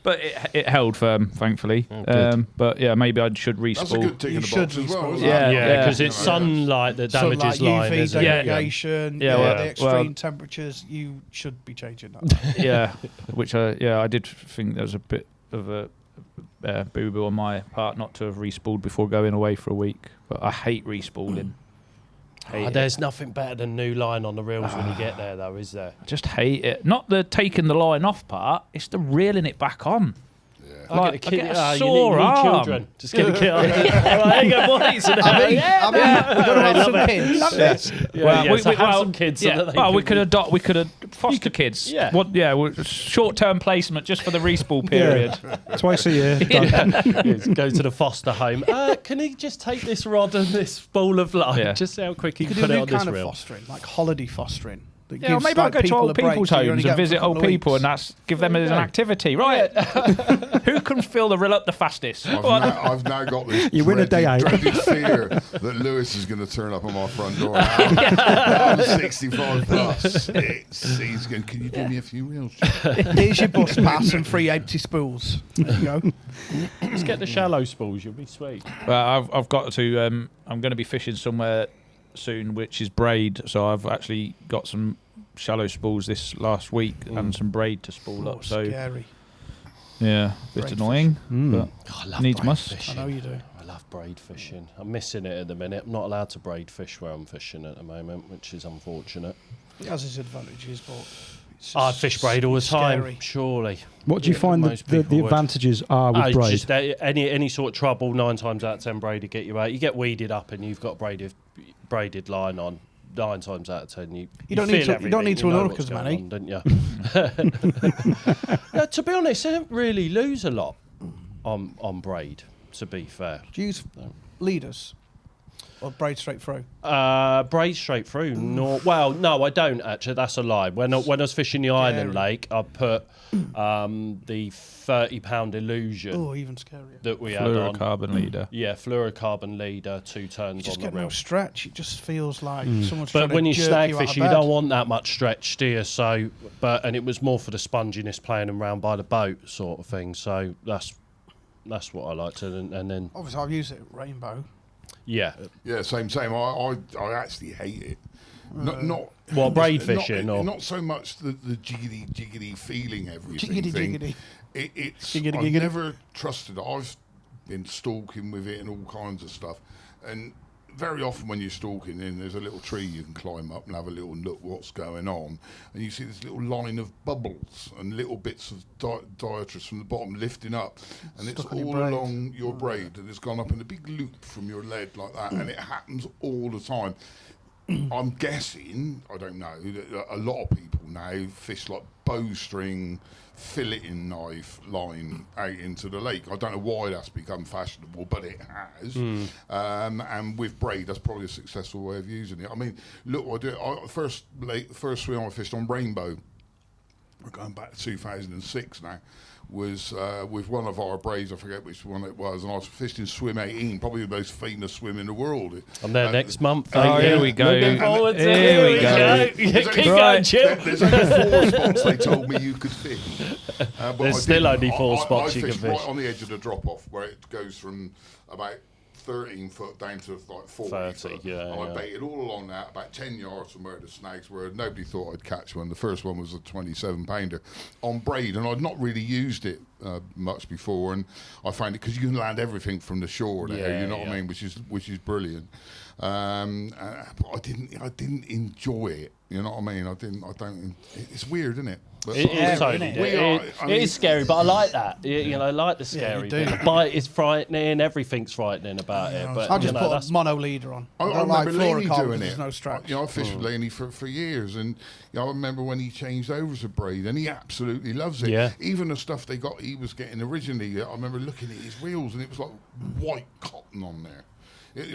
Speaker 5: But it held firm, thankfully. But yeah, maybe I should
Speaker 4: That's a
Speaker 5: respool.
Speaker 4: good tick in
Speaker 3: You
Speaker 4: the
Speaker 3: should
Speaker 4: box as well,
Speaker 3: respool.
Speaker 4: isn't
Speaker 5: Yeah,
Speaker 4: it?
Speaker 2: Yeah, because
Speaker 5: yeah.
Speaker 2: it's sunlight that damages line,
Speaker 3: UV
Speaker 2: isn't it?
Speaker 3: degradation,
Speaker 5: Yeah, well,
Speaker 3: the extreme temperatures, you should be changing that.
Speaker 5: Yeah, which I did think there was a bit of a boo-boo on my part not to have respooled before going away for a week. But I hate respooling.
Speaker 2: There's nothing better than new line on the reels when you get there, though, is there?
Speaker 5: I just hate it. Not the taking the line off part, it's the reeling it back on.
Speaker 2: I get a kid.
Speaker 5: I get a
Speaker 2: You
Speaker 5: sore
Speaker 2: need
Speaker 5: arm.
Speaker 2: children. Just get a kid. All right, there you go, boys.
Speaker 3: We've got to have some kids.
Speaker 5: Well,
Speaker 2: have some kids. So that they
Speaker 5: well,
Speaker 2: can
Speaker 5: we could have foster kids.
Speaker 2: Yeah.
Speaker 5: Short-term placement just for the respool period.
Speaker 1: Twice a year. Done.
Speaker 2: go to the foster home. Can he just take this rod and this ball of line?
Speaker 5: Yeah.
Speaker 2: Just see how quick he
Speaker 3: Could
Speaker 2: can
Speaker 3: do
Speaker 2: put
Speaker 3: a
Speaker 2: it
Speaker 3: new
Speaker 2: on this
Speaker 3: kind of
Speaker 2: reel.
Speaker 3: fostering, like holiday fostering. That
Speaker 5: Yeah, or
Speaker 3: gives,
Speaker 5: maybe I'll
Speaker 3: like,
Speaker 5: go to
Speaker 3: people
Speaker 5: old
Speaker 3: a break,
Speaker 5: people's
Speaker 3: so you only
Speaker 5: homes
Speaker 3: get
Speaker 5: and
Speaker 3: them for a
Speaker 5: visit
Speaker 3: couple
Speaker 5: old
Speaker 3: of
Speaker 5: people,
Speaker 3: weeks.
Speaker 5: and give them as an activity, right? Who can fill the reel up the fastest?
Speaker 4: I've now got this
Speaker 1: You win a day out.
Speaker 4: dreaded fear that Lewis is going to turn up on my front door. I'm 65 plus. He's going, can you do me a few reels?
Speaker 3: Here's your bus pass and 3 empty spools. There you go.
Speaker 2: Just get the shallow spools. You'll be sweet.
Speaker 5: Well, I've got to. I'm going to be fishing somewhere soon, which is Braid. So I've actually got some shallow spools this last week and some Braid to spool up. So
Speaker 3: Scary.
Speaker 5: yeah, a bit
Speaker 3: Braid
Speaker 5: annoying, but
Speaker 2: I love
Speaker 5: needs
Speaker 2: braid
Speaker 5: must.
Speaker 2: fishing.
Speaker 3: I know you do.
Speaker 2: I love braid fishing. I'm missing it at the minute. I'm not allowed to braid fish where I'm fishing at the moment, which is unfortunate.
Speaker 3: It has its advantages, but it's
Speaker 2: I
Speaker 3: just
Speaker 2: fish braid all the time,
Speaker 3: scary.
Speaker 2: surely.
Speaker 1: What do you find
Speaker 2: most
Speaker 1: the
Speaker 2: people would.
Speaker 1: advantages are with
Speaker 2: It's
Speaker 1: braid?
Speaker 2: just any sort of trouble, 9 times out of 10 braid to get you out. You get weeded up and you've got braided line on. 9 times out of 10, you
Speaker 3: don't
Speaker 2: feel
Speaker 3: need to- you don't
Speaker 2: everything,
Speaker 3: need to
Speaker 2: know
Speaker 3: unhook
Speaker 2: what's
Speaker 3: as
Speaker 2: going
Speaker 3: many.
Speaker 2: on, don't you? No, to be honest, I don't really lose a lot on braid. To be fair,
Speaker 3: Do you use leaders? Or braid straight through?
Speaker 2: Braid straight through. No, I don't actually. That's a lie. When I was fishing the Island Lake, I put the 30-pound Illusion.
Speaker 3: Oh, even scarier.
Speaker 2: That we had on.
Speaker 5: Fluorocarbon leader.
Speaker 2: Yeah, fluorocarbon leader, 2 turns
Speaker 3: You just
Speaker 2: on
Speaker 3: get
Speaker 2: the reel.
Speaker 3: no stretch. It just feels like someone's trying
Speaker 2: But
Speaker 3: to
Speaker 2: when you
Speaker 3: jerk
Speaker 2: snag
Speaker 3: you out of
Speaker 2: fish, you
Speaker 3: bed.
Speaker 2: don't want that much stretch, do you? So, and it was more for the sponginess playing them round by the boat sort of thing. So that's what I liked. And then
Speaker 3: Obviously, I've used it at Rainbow.
Speaker 2: yeah,
Speaker 4: Same. I actually hate it. Not
Speaker 2: what, braid fishing or
Speaker 4: not so much the jiggity feeling everything
Speaker 3: Jiggity,
Speaker 4: thing.
Speaker 3: jiggity.
Speaker 4: It's
Speaker 3: Jiggity,
Speaker 4: I've
Speaker 3: jiggity.
Speaker 4: never trusted it. I've been stalking with it and all kinds of stuff, and very often when you're stalking, then there's a little tree you can climb up and have a little look what's going on, and you see this little line of bubbles and little bits of diatrus from the bottom lifting up, and it's
Speaker 3: Stuck on your
Speaker 4: all
Speaker 3: braid.
Speaker 4: along your braid, and it's gone up in a big loop from your lead like that, and it happens all the time. I'm guessing, I don't know, that a lot of people now fish like bowstring, filleting knife line out into the lake. I don't know why that's become fashionable, but it has. And with braid, that's probably a successful way of using it. I mean, look, first swim I fished on Rainbow, we're going back to 2006 now, was with one of our braids, I forget which one it was, and I was fishing swim 18, probably the most famous swim in the world.
Speaker 2: I'm there next month.
Speaker 5: Oh, here we go.
Speaker 2: Looking forward to
Speaker 5: Here we go.
Speaker 2: Keep going,
Speaker 5: Right.
Speaker 2: Jim.
Speaker 4: There's only 4 spots they told me you could fish. But
Speaker 2: There's
Speaker 4: I
Speaker 2: still
Speaker 4: didn't.
Speaker 2: only 4 spots
Speaker 4: I
Speaker 2: you can
Speaker 4: fished
Speaker 2: fish.
Speaker 4: right on the edge of the drop-off, where it goes from about 13 foot down to like 40
Speaker 2: 30,
Speaker 4: foot.
Speaker 2: yeah,
Speaker 4: And I
Speaker 2: yeah.
Speaker 4: baited all along that, about 10 yards from where the snags were. Nobody thought I'd catch one. The first one was a 27-pounder on braid, and I'd not really used it much before, and I find it because you can land everything from the shore there,
Speaker 2: Yeah,
Speaker 4: you know what
Speaker 2: yeah.
Speaker 4: I mean, which is brilliant. But I didn't enjoy it. You know what I mean? I don't. It's weird, isn't it? But
Speaker 2: It is
Speaker 3: Scary,
Speaker 2: totally
Speaker 3: innit?
Speaker 2: different.
Speaker 4: I
Speaker 2: It
Speaker 4: mean-
Speaker 2: is scary, but I like that. You know, I like the
Speaker 3: Yeah,
Speaker 2: scary
Speaker 3: you do.
Speaker 2: bit. The bite is frightening. Everything's frightening about it. But
Speaker 3: I just
Speaker 2: you know,
Speaker 3: put
Speaker 2: that's
Speaker 3: a mono leader on.
Speaker 4: I
Speaker 3: don't like
Speaker 4: remember Laney
Speaker 3: fluorocarbon
Speaker 4: doing
Speaker 3: because
Speaker 4: it.
Speaker 3: there's no stretch.
Speaker 4: You know, I fished with Laney for years, and you know, I remember when he changed over to braid, and he absolutely loves it.
Speaker 2: Yeah.
Speaker 4: Even the stuff he was getting originally, I remember looking at his reels, and it was like white cotton on there.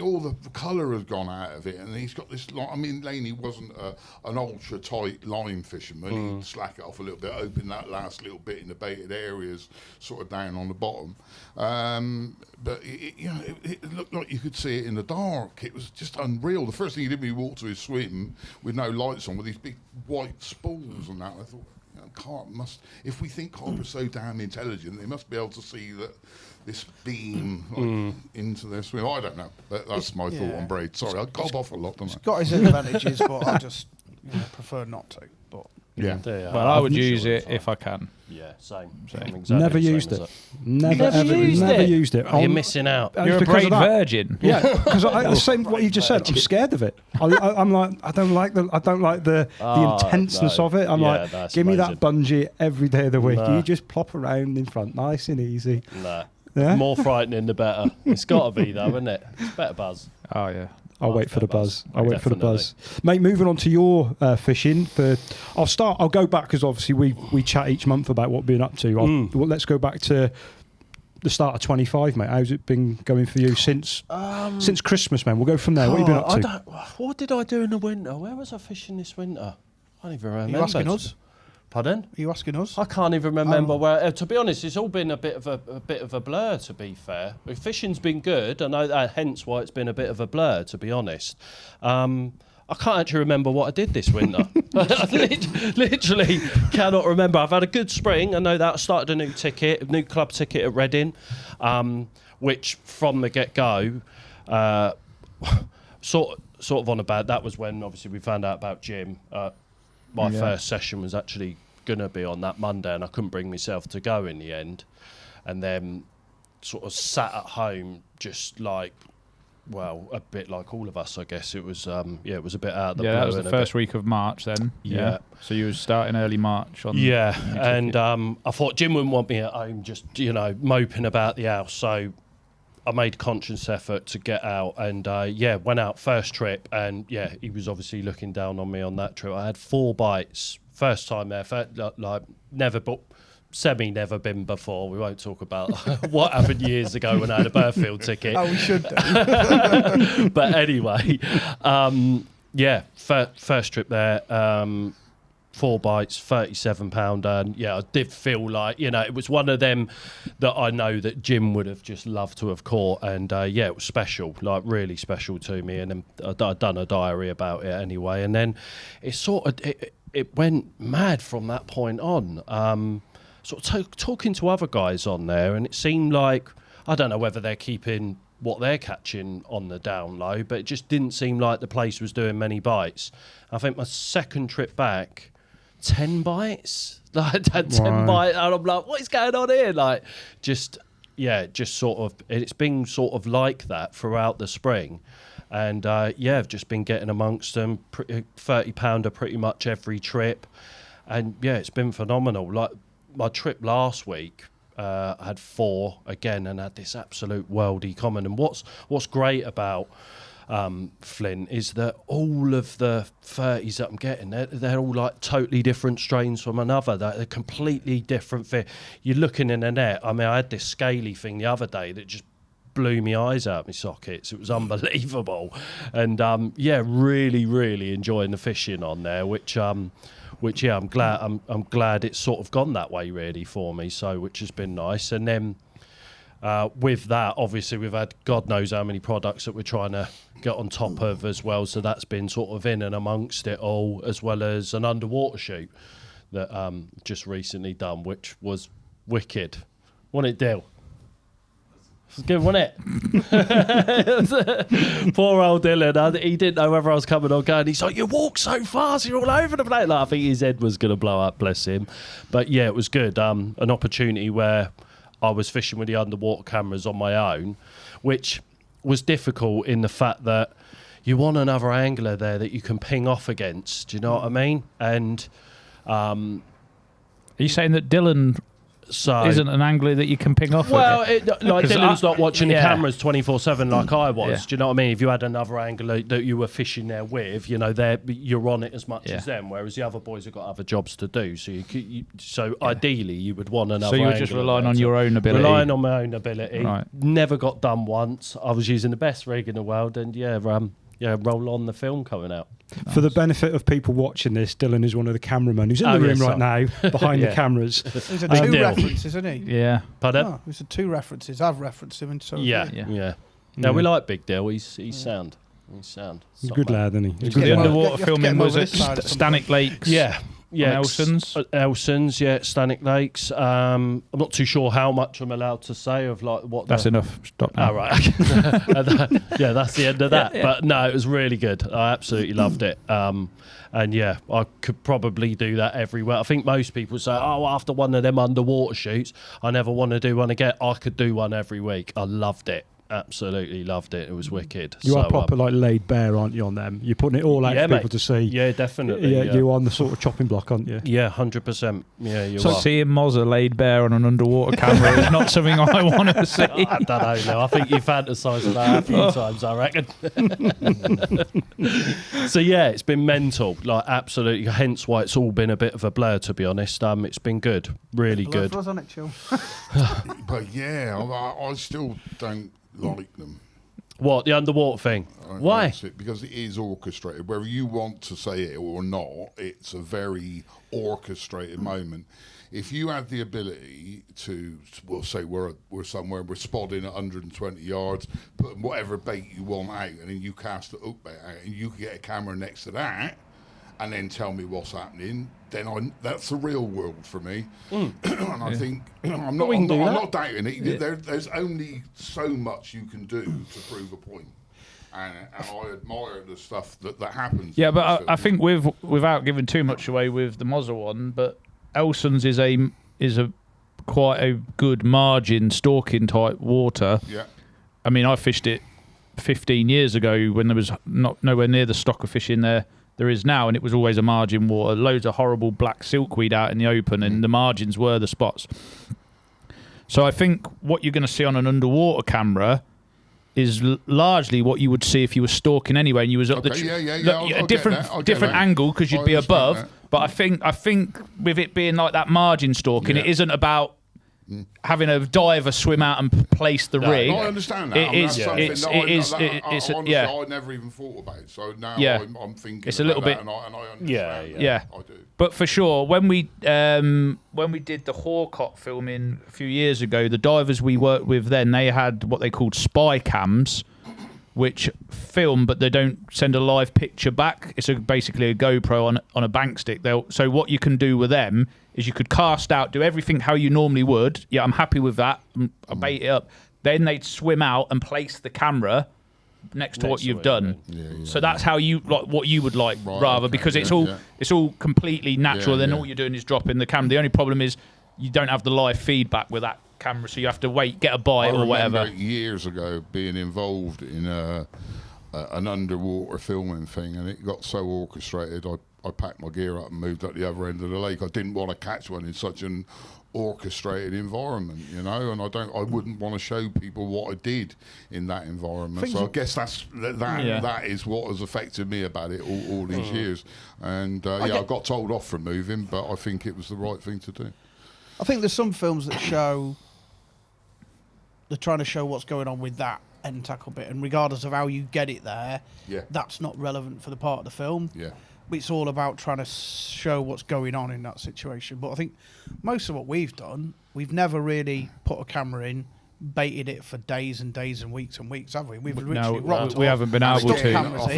Speaker 4: All the colour has gone out of it, and he's got this. I mean, Laney wasn't an ultra tight line fisherman. He'd slack it off a little bit, open that last little bit in the baited areas, sort of down on the bottom. But it looked like you could see it in the dark. It was just unreal. The first thing he did when he walked to his swim with no lights on, with these big white spools and that, I thought, you know, Carp must. If we think Carp are so damn intelligent, they must be able to see that. This beam into their swim. I don't know. That's my thought on braid. Sorry, I gob off a lot, don't I?
Speaker 3: Got his advantages, but I just prefer not to. But
Speaker 4: Yeah.
Speaker 2: Well,
Speaker 5: I would use it if I can.
Speaker 2: Yeah, same.
Speaker 5: Same.
Speaker 2: I'm exactly
Speaker 1: Never
Speaker 2: the same
Speaker 1: used
Speaker 2: as
Speaker 1: it. Never used it.
Speaker 2: Oh, you're missing out.
Speaker 1: It's
Speaker 5: You're a
Speaker 1: because
Speaker 5: braid
Speaker 1: of that.
Speaker 5: virgin.
Speaker 1: Yeah, because the same what you just said. I'm scared of it. I'm like, I don't like the intenseness
Speaker 2: no.
Speaker 1: of it. I'm
Speaker 2: Yeah,
Speaker 1: like,
Speaker 2: that's
Speaker 1: give me
Speaker 2: amazing.
Speaker 1: that bungee every day of the week.
Speaker 2: Nah.
Speaker 1: You just plop around in front, nice and easy.
Speaker 2: Nah.
Speaker 1: Yeah?
Speaker 2: More frightening, the better. It's got to be, though, isn't it? It's better buzz.
Speaker 5: Oh, yeah.
Speaker 1: I'll
Speaker 2: Oh,
Speaker 1: wait for the
Speaker 2: fair
Speaker 1: buzz.
Speaker 2: buzz.
Speaker 1: I'll wait for the
Speaker 2: Definitely.
Speaker 1: buzz, mate. Moving on to your fishing. I'll go back because obviously we chat each month about what we've been up to. Well, let's go back to the start of 25, mate. How's it been going for you since Christmas, man? We'll go from there. What have you been up to?
Speaker 2: What did I do in the winter? Where was I fishing this winter? I don't even remember.
Speaker 3: are you asking us?
Speaker 2: Pardon?
Speaker 3: Are you asking us?
Speaker 2: I can't even remember where. To be honest, it's all been a bit of a blur. To be fair, fishing's been good. I know that, hence why it's been a bit of a blur. To be honest, I can't actually remember what I did this winter. I literally cannot remember. I've had a good spring. I know that I started a new club ticket at Reading, which from the get go, sort of on about. That was when obviously we found out about Jim. My first session was actually going to be on that Monday, and I couldn't bring myself to go in the end. And then sort of sat at home just like, well, a bit like all of us, I guess. It was, it was a bit out of the blue.
Speaker 5: Yeah, that was the
Speaker 2: and a
Speaker 5: first
Speaker 2: bit-
Speaker 5: week of March then.
Speaker 2: Yeah.
Speaker 5: So you were starting early March on.
Speaker 2: Yeah,
Speaker 5: on your
Speaker 2: and
Speaker 5: ticket.
Speaker 2: I thought Jim wouldn't want me at home just, moping about the house. So I made a conscious effort to get out and, went out first trip. And, he was obviously looking down on me on that trip. I had 4 bites. First time there, never never been before. We won't talk about what happened years ago when I had a Burfield ticket.
Speaker 3: Oh, we should do.
Speaker 2: But anyway, first trip there. 4 bites, £37, and I did feel like it was one of them that I know that Jim would have just loved to have caught, and it was special, like really special to me. And then I'd done a diary about it anyway, and then it sort of it went mad from that point on. Talking to other guys on there, and it seemed like, I don't know whether they're keeping what they're catching on the down low, but it just didn't seem like the place was doing many bites. I think my second trip back, 10 bites. Like, I had 10 bites, and I'm like, what is going on here? Like, just sort of, it's been sort of like that throughout the spring. And I've just been getting amongst them, 30-pounder pretty much every trip. And it's been phenomenal. Like, my trip last week, I had 4 again, and had this absolute worldie common. And what's great about Flint is that all of the 30s that I'm getting, they're all like totally different strains from another. They're completely different fit. You're looking in the net. I mean, I had this scaly thing the other day that just blew my eyes out my sockets. It was unbelievable. And really, really enjoying the fishing on there, which I'm glad it's sort of gone that way really for me. So, which has been nice. And then with that, obviously, we've had God knows how many products that we're trying to get on top of as well. So that's been sort of in and amongst it all, as well as an underwater shoot that just recently done, which was wicked. Wasn't it, Dill? It was good, wasn't it? Poor old Dylan. He didn't know whether I was coming or going. He's like, you walk so fast, you're all over the place. Like, I think his head was going to blow up, bless him. But it was good. An opportunity where I was fishing with the underwater cameras on my own, which was difficult in the fact that you want another angler there that you can ping off against. Do you know what I mean? And
Speaker 5: are you saying that Dylan isn't an angler that you can ping off?
Speaker 2: Well, Dylan's not watching the cameras 24/7 like I was. Yeah. Do you know what I mean? If you had another angler that you were fishing there with, you're on it as much as them. Whereas the other boys have got other jobs to do. So ideally, you would want another.
Speaker 5: So you were just relying on your own ability.
Speaker 2: Relying on my own ability.
Speaker 5: Right.
Speaker 2: Never got done once. I was using the best rig in the world, and roll on the film coming out.
Speaker 1: Nice. For the benefit of people watching this, Dylan is one of the cameramen who's in the room right now, behind the cameras.
Speaker 3: These are 2 references, isn't he?
Speaker 5: Yeah.
Speaker 2: Pardon?
Speaker 3: Oh, these are 2 references. I've referenced him, and so
Speaker 2: yeah. No, we like Big Dill. He's sound. He's sound.
Speaker 1: He's a good lad, isn't he?
Speaker 5: The underwater filming was at Stanick Lakes.
Speaker 2: Yeah.
Speaker 5: Elson's,
Speaker 2: Stanick Lakes. I'm not too sure how much I'm allowed to say of like what.
Speaker 5: That's enough. Stop now.
Speaker 2: Oh, right. That's the end of that. Yeah. But no, it was really good. I absolutely loved it. And I could probably do that everywhere. I think most people say, after one of them underwater shoots, I never want to do one again. I could do one every week. I loved it. Absolutely loved it. It was wicked.
Speaker 1: You are proper laid bare, aren't you, on them? You're putting it all out for people to see.
Speaker 2: Yeah, definitely.
Speaker 1: Yeah, you're on the sort of chopping block, aren't you?
Speaker 2: Yeah, 100%. Yeah, you
Speaker 5: so
Speaker 2: are.
Speaker 5: Seeing Mozza laid bare on an underwater camera is not something I want to see.
Speaker 2: I don't know. No, I think you fantasise about it a few times, I reckon. So it's been mental, like absolutely. Hence why it's all been a bit of a blur, to be honest. It's been good, really good.
Speaker 3: Wasn't it, Chill?
Speaker 4: But I still don't like them.
Speaker 2: What, the underwater thing? Why?
Speaker 4: Because it is orchestrated. Whether you want to say it or not, it's a very orchestrated moment. If you had the ability to, we'll say we're somewhere, we're spotting at 120 yards, put whatever bait you want out, and then you cast the hook bait out, and you can get a camera next to that, and then tell me what's happening, then that's the real world for me. And I think I'm not doubting it. Yeah. There's only so much you can do to prove a point. And I admire the stuff that happens.
Speaker 5: Yeah, but I think without giving too much away with the Mozza one, but Elson's is a quite a good margin stalking type water.
Speaker 4: Yeah.
Speaker 5: I mean, I fished it 15 years ago when there was nowhere near the stock of fish in there is now, and it was always a margin water. Loads of horrible black silkweed out in the open, and the margins were the spots. So I think what you're going to see on an underwater camera largely what you would see if you were stalking anyway, and you was up
Speaker 4: Okay,
Speaker 5: a different angle because you'd be above.
Speaker 4: That.
Speaker 5: But I think with it being like that margin stalking, it isn't about having a diver swim out and place the rig.
Speaker 4: I understand that.
Speaker 5: Honestly,
Speaker 4: I never even thought about it. So now I'm thinking
Speaker 5: it's a little bit,
Speaker 4: and I understand.
Speaker 5: Yeah.
Speaker 4: I do.
Speaker 5: But for sure, when we did the Hawcott filming a few years ago, the divers we worked with then, they had what they called spy cams, which film, but they don't send a live picture back. It's basically a GoPro on a bank stick. So what you can do with them is you could cast out, do everything how you normally would. Yeah, I'm happy with that. I bait it up. Then they'd swim out and place the camera next to what you've done. So that's how you like what you would like, because it's all completely natural. Then all you're doing is dropping the camera. The only problem is you don't have the live feedback with that camera, so you have to wait, get a bite or whatever.
Speaker 4: I remember years ago being involved in an underwater filming thing, and it got so orchestrated. I packed my gear up and moved up the other end of the lake. I didn't want to catch one in such an orchestrated environment, and I wouldn't want to show people what I did in that environment. So I guess that is what has affected me about it all these years. And I got told off for moving, but I think it was the right thing to do.
Speaker 3: I think there's some films that they're trying to show what's going on with that end tackle bit, and regardless of how you get it there, that's not relevant for the part of the film. It's all about trying to show what's going on in that situation. But I think most of what we've done, we've never really put a camera in, baited it for days and days and weeks, have we? We've literally rocked
Speaker 5: we haven't been able to.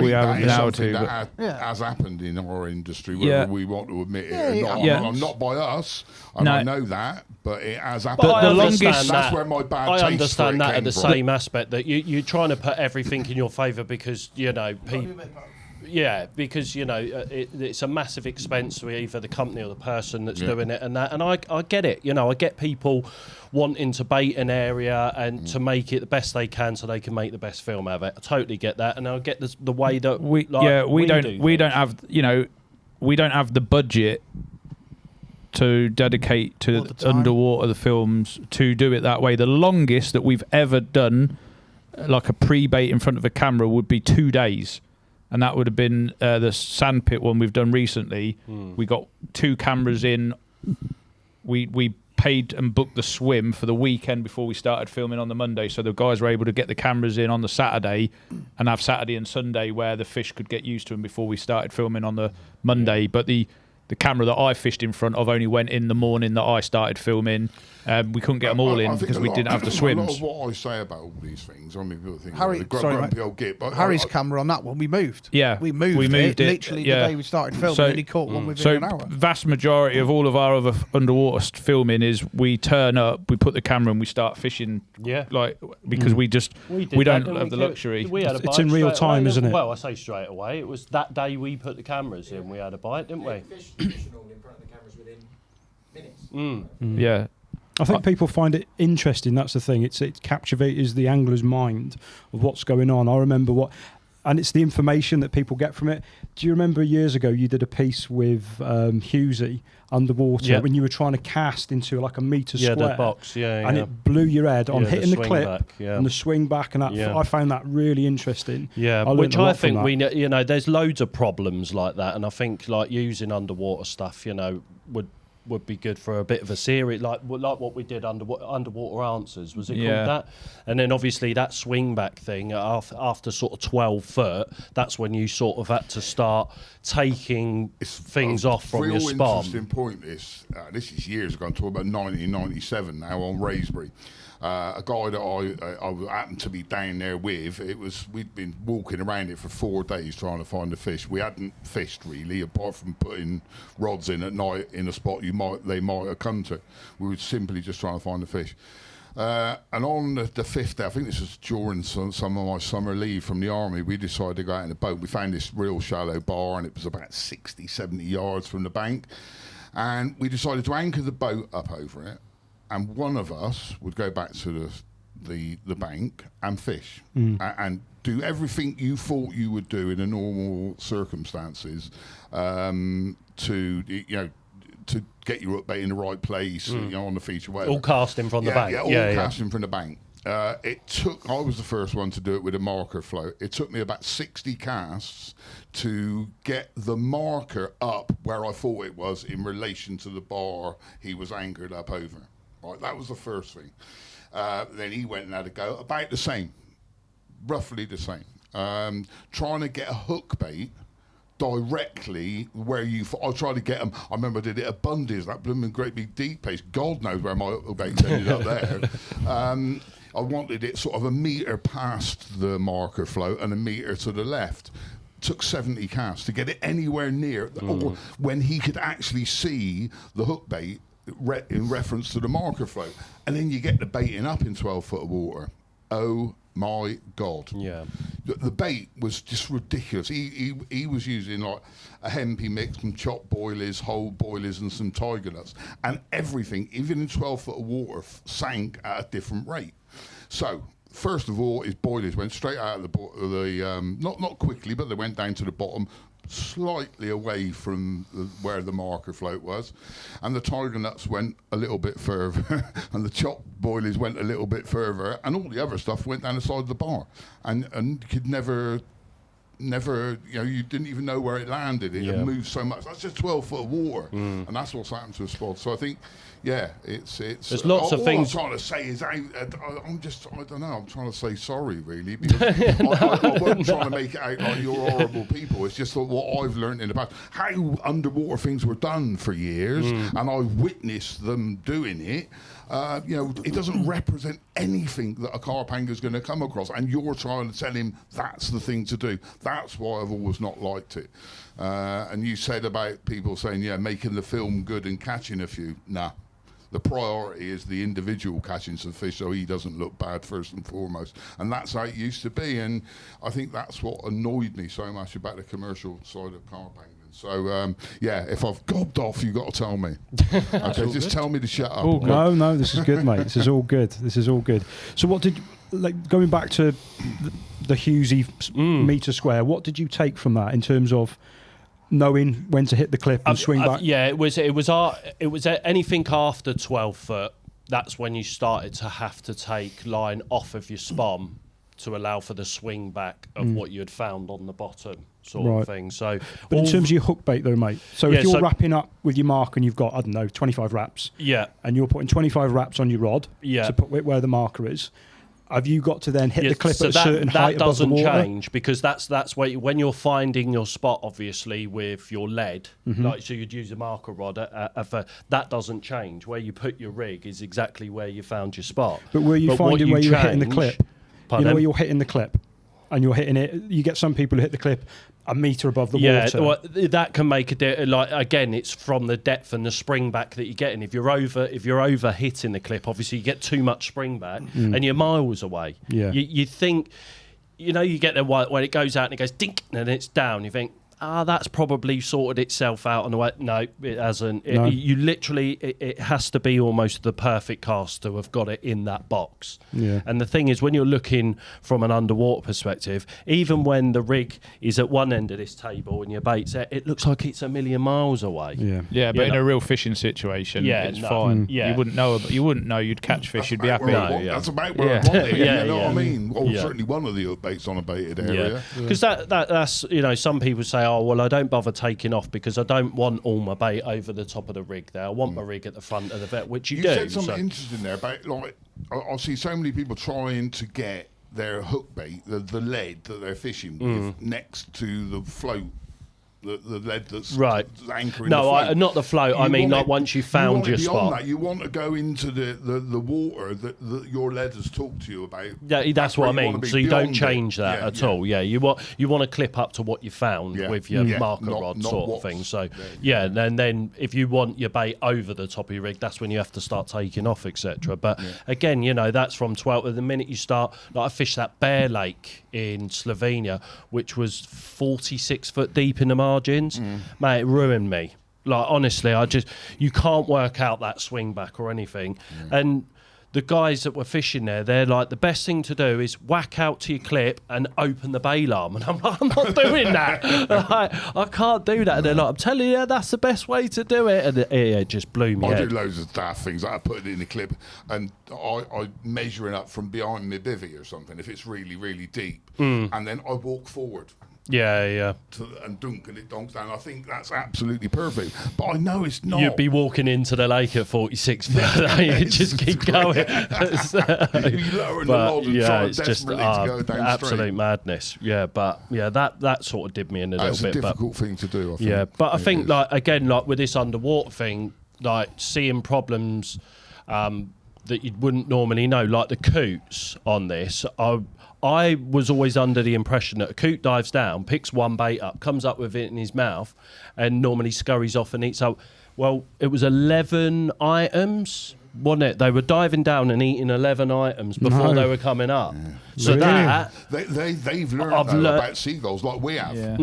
Speaker 5: We haven't been able to.
Speaker 4: That has happened in our industry, whether we want to admit it or not. Not by us, and I know that, but it has happened.
Speaker 2: But I understand
Speaker 4: that's where my bad
Speaker 2: I
Speaker 4: taste
Speaker 2: understand
Speaker 4: for it
Speaker 2: that at the
Speaker 4: came from.
Speaker 2: same aspect that you're trying to put everything in your favour because people. Yeah, because it's a massive expense to either the company or the person that's doing it, and I get it. I get people wanting to bait an area and to make it the best they can so they can make the best film out of it. I totally get that, and I get the way that we don't have the budget to dedicate to underwater films to do it that way. The longest that we've ever done, like a pre-bait in front of a camera, would be 2 days. And that would have been the sandpit one we've done recently. We got 2 cameras in. We paid and booked the swim for the weekend before we started filming on the Monday. So the guys were able to get the cameras in on the Saturday and have Saturday and Sunday where the fish could get used to them before we started filming on the Monday. But the camera that I fished in front of only went in the morning that I started filming. We couldn't get them all in because we didn't have the swims.
Speaker 4: A lot of what I say about all these things, I mean, people think
Speaker 3: Harry's camera on that one, we moved.
Speaker 5: Yeah,
Speaker 3: we moved it literally the day we started filming, and he caught one within an hour.
Speaker 5: Vast majority of all of our other underwater filming is we turn up, we put the camera, and we start fishing. Because we don't have the luxury.
Speaker 1: It's in real time, isn't it?
Speaker 2: Well, I say straight away. It was that day we put the cameras in. We had a bite, didn't we?
Speaker 6: Fish normally in front of the cameras within minutes.
Speaker 5: Yeah.
Speaker 1: I think people find it interesting. That's the thing. It captivates the angler's mind of what's going on. I remember and it's the information that people get from it. Do you remember years ago you did a piece with Husey underwater when you were trying to cast into like a metre square?
Speaker 2: The box, and
Speaker 1: it blew your head on hitting the clip
Speaker 2: back,
Speaker 1: and the swing back, and I found that really interesting.
Speaker 2: Which I think there's loads of problems like that, and I think like using underwater stuff, would be good for a bit of a series like what we did underwater answers, was it called that? And then obviously that swing back thing after sort of 12 foot, that's when you sort of had to start taking things off from your spawn.
Speaker 4: Interesting point. This is years ago. I'm talking about 1997 now on Raysbury. A guy that I happened to be down there with, we'd been walking around it for 4 days trying to find a fish. We hadn't fished really, apart from putting rods in at night in a spot they might have come to. We were simply just trying to find a fish. And on the fifth day, I think this was during some of my summer leave from the army, we decided to go out in a boat. We found this real shallow bar, and it was about 60, 70 yards from the bank. And we decided to anchor the boat up over it. And one of us would go back to the bank and fish and do everything you thought you would do in a normal circumstances to get your upbait in the right place, on the feature, whatever.
Speaker 2: All casting from the bank.
Speaker 4: Casting from the bank. I was the first one to do it with a marker float. It took me about 60 casts to get the marker up where I thought it was in relation to the bar he was anchored up over. Right, that was the first thing. Then he went and had a go, about the same, roughly the same. Trying to get a hook bait directly where I tried to get them. I remember I did it at Bundy's, that blooming great big deep pace. God knows where my hook baits ended up there. I wanted it sort of a metre past the marker float and a metre to the left. Took 70 casts to get it anywhere near, or when he could actually see the hook bait in reference to the marker float. And then you get the baiting up in 12 foot of water. Oh my God.
Speaker 2: Yeah.
Speaker 4: The bait was just ridiculous. He was using like a hempy mix, some chopped boilies, whole boilies and some tiger nuts. And everything, even in 12 foot of water, sank at a different rate. So, first of all, his boilies went straight out of the not quickly, but they went down to the bottom, slightly away from where the marker float was, and the tiger nuts went a little bit further, and the chopped boilies went a little bit further, and all the other stuff went down the side of the bar, and you could never, you didn't even know where it landed. It had moved so much. That's just 12 foot of water, and that's what's happened to a spot. So I think, it's.
Speaker 2: There's lots of things.
Speaker 4: All I'm trying to say is, I don't know. I'm trying to say sorry, really, because I wasn't trying to make it out like you're horrible people. It's just what I've learned in the past, how underwater things were done for years, and I witnessed them doing it. It doesn't represent anything that a carp angler is going to come across, and you're trying to tell him that's the thing to do. That's why I've always not liked it. And you said about people saying, making the film good and catching a few. Nah. The priority is the individual catching some fish so he doesn't look bad first and foremost. And that's how it used to be. And I think that's what annoyed me so much about the commercial side of carp angling. So, if I've gobbed off, you've got to tell me. Okay, just tell me to shut up.
Speaker 1: Oh, no, this is good, mate. This is all good. So what going back to the Hughesy metre square, what did you take from that in terms of knowing when to hit the clip and swing back?
Speaker 2: It was anything after 12 foot. That's when you started to have to take line off of your spom to allow for the swing back of what you had found on the bottom, sort of thing. So,
Speaker 1: but in terms of your hook bait, though, mate. So if you're wrapping up with your mark and you've got 25 wraps, and you're putting 25 wraps on your rod to put where the marker is. Have you got to then hit the clip at a certain height above the water?
Speaker 2: That doesn't change, because that's where when you're finding your spot, obviously, with your lead, so you'd use a marker rod, that doesn't change. Where you put your rig is exactly where you found your spot.
Speaker 1: But were you finding where you're hitting the clip? Pardon? You know where you're hitting the clip, and you're hitting it. You get some people who hit the clip a metre above the water.
Speaker 2: Well, that can make a again, it's from the depth and the spring back that you're getting. If you're over hitting the clip, obviously you get too much spring back and you're miles away. You think, you get there when it goes out and it goes dink and it's down. You think, that's probably sorted itself out on the way. No, it hasn't.
Speaker 1: No.
Speaker 2: You literally, it has to be almost the perfect cast to have got it in that box.
Speaker 1: Yeah.
Speaker 2: And the thing is, when you're looking from an underwater perspective, even when the rig is at one end of this table and your bait's there, it looks like it's a million miles away.
Speaker 5: Yeah, but in a real fishing situation, it's fine. You wouldn't know you'd catch fish. You'd be happy.
Speaker 4: That's about where I want it. You know what I mean? Well, certainly one of the hook baits on a baited area.
Speaker 2: Because that's some people say, I don't bother taking off because I don't want all my bait over the top of the rig there. I want my rig at the front of the vet, which you do.
Speaker 4: You said something interesting there about, I see so many people trying to get their hook bait, the lead that they're fishing with, next to the float. The lead that's anchoring the float.
Speaker 2: Not the float. I mean, like once you found your spot.
Speaker 4: That. You want to go into the water that your lead has talked to you about.
Speaker 2: Yeah, that's what I mean. So you don't change that at all. Yeah, you want to clip up to what you found with your marker rod sort of thing. So and then if you want your bait over the top of your rig, that's when you have to start taking off, etc. But again, that's from 12. The minute you start, I fished that Bear Lake in Slovenia, which was 46 foot deep in the margins. Mate, it ruined me. Honestly, you can't work out that swing back or anything. And the guys that were fishing there, they're like, the best thing to do is whack out to your clip and open the bail arm. And I'm like, I'm not doing that. I can't do that. And they're like, I'm telling you, that's the best way to do it. And it just blew me
Speaker 4: I
Speaker 2: head.
Speaker 4: do loads of daft things. I put it in the clip and I measure it up from behind my bivvy or something if it's really, really deep. And then I walk forward.
Speaker 2: Yeah.
Speaker 4: And dunk, and it donks down. I think that's absolutely perfect. But I know it's not.
Speaker 2: You'd be walking into the lake at 46 foot. You just keep going.
Speaker 4: You lower the rod and try
Speaker 2: it's just
Speaker 4: desperately to go down
Speaker 2: absolute
Speaker 4: straight.
Speaker 2: madness. Yeah, but that sort of did me in a
Speaker 4: That's
Speaker 2: little bit.
Speaker 4: a difficult thing to do, I think.
Speaker 2: Yeah, but I
Speaker 4: It
Speaker 2: think,
Speaker 4: is.
Speaker 2: like, again, like with this underwater thing, like seeing problems that you wouldn't normally know, like the coots on this, I was always under the impression that a coot dives down, picks one bait up, comes up with it in his mouth, and normally scurries off and eats out. Well, it was 11 items, wasn't it? They were diving down and eating 11 items before they were coming up.
Speaker 4: Yeah.
Speaker 2: So
Speaker 1: Really?
Speaker 2: that...
Speaker 4: They've learned
Speaker 2: I've
Speaker 4: about seagulls like we have.
Speaker 5: Yeah.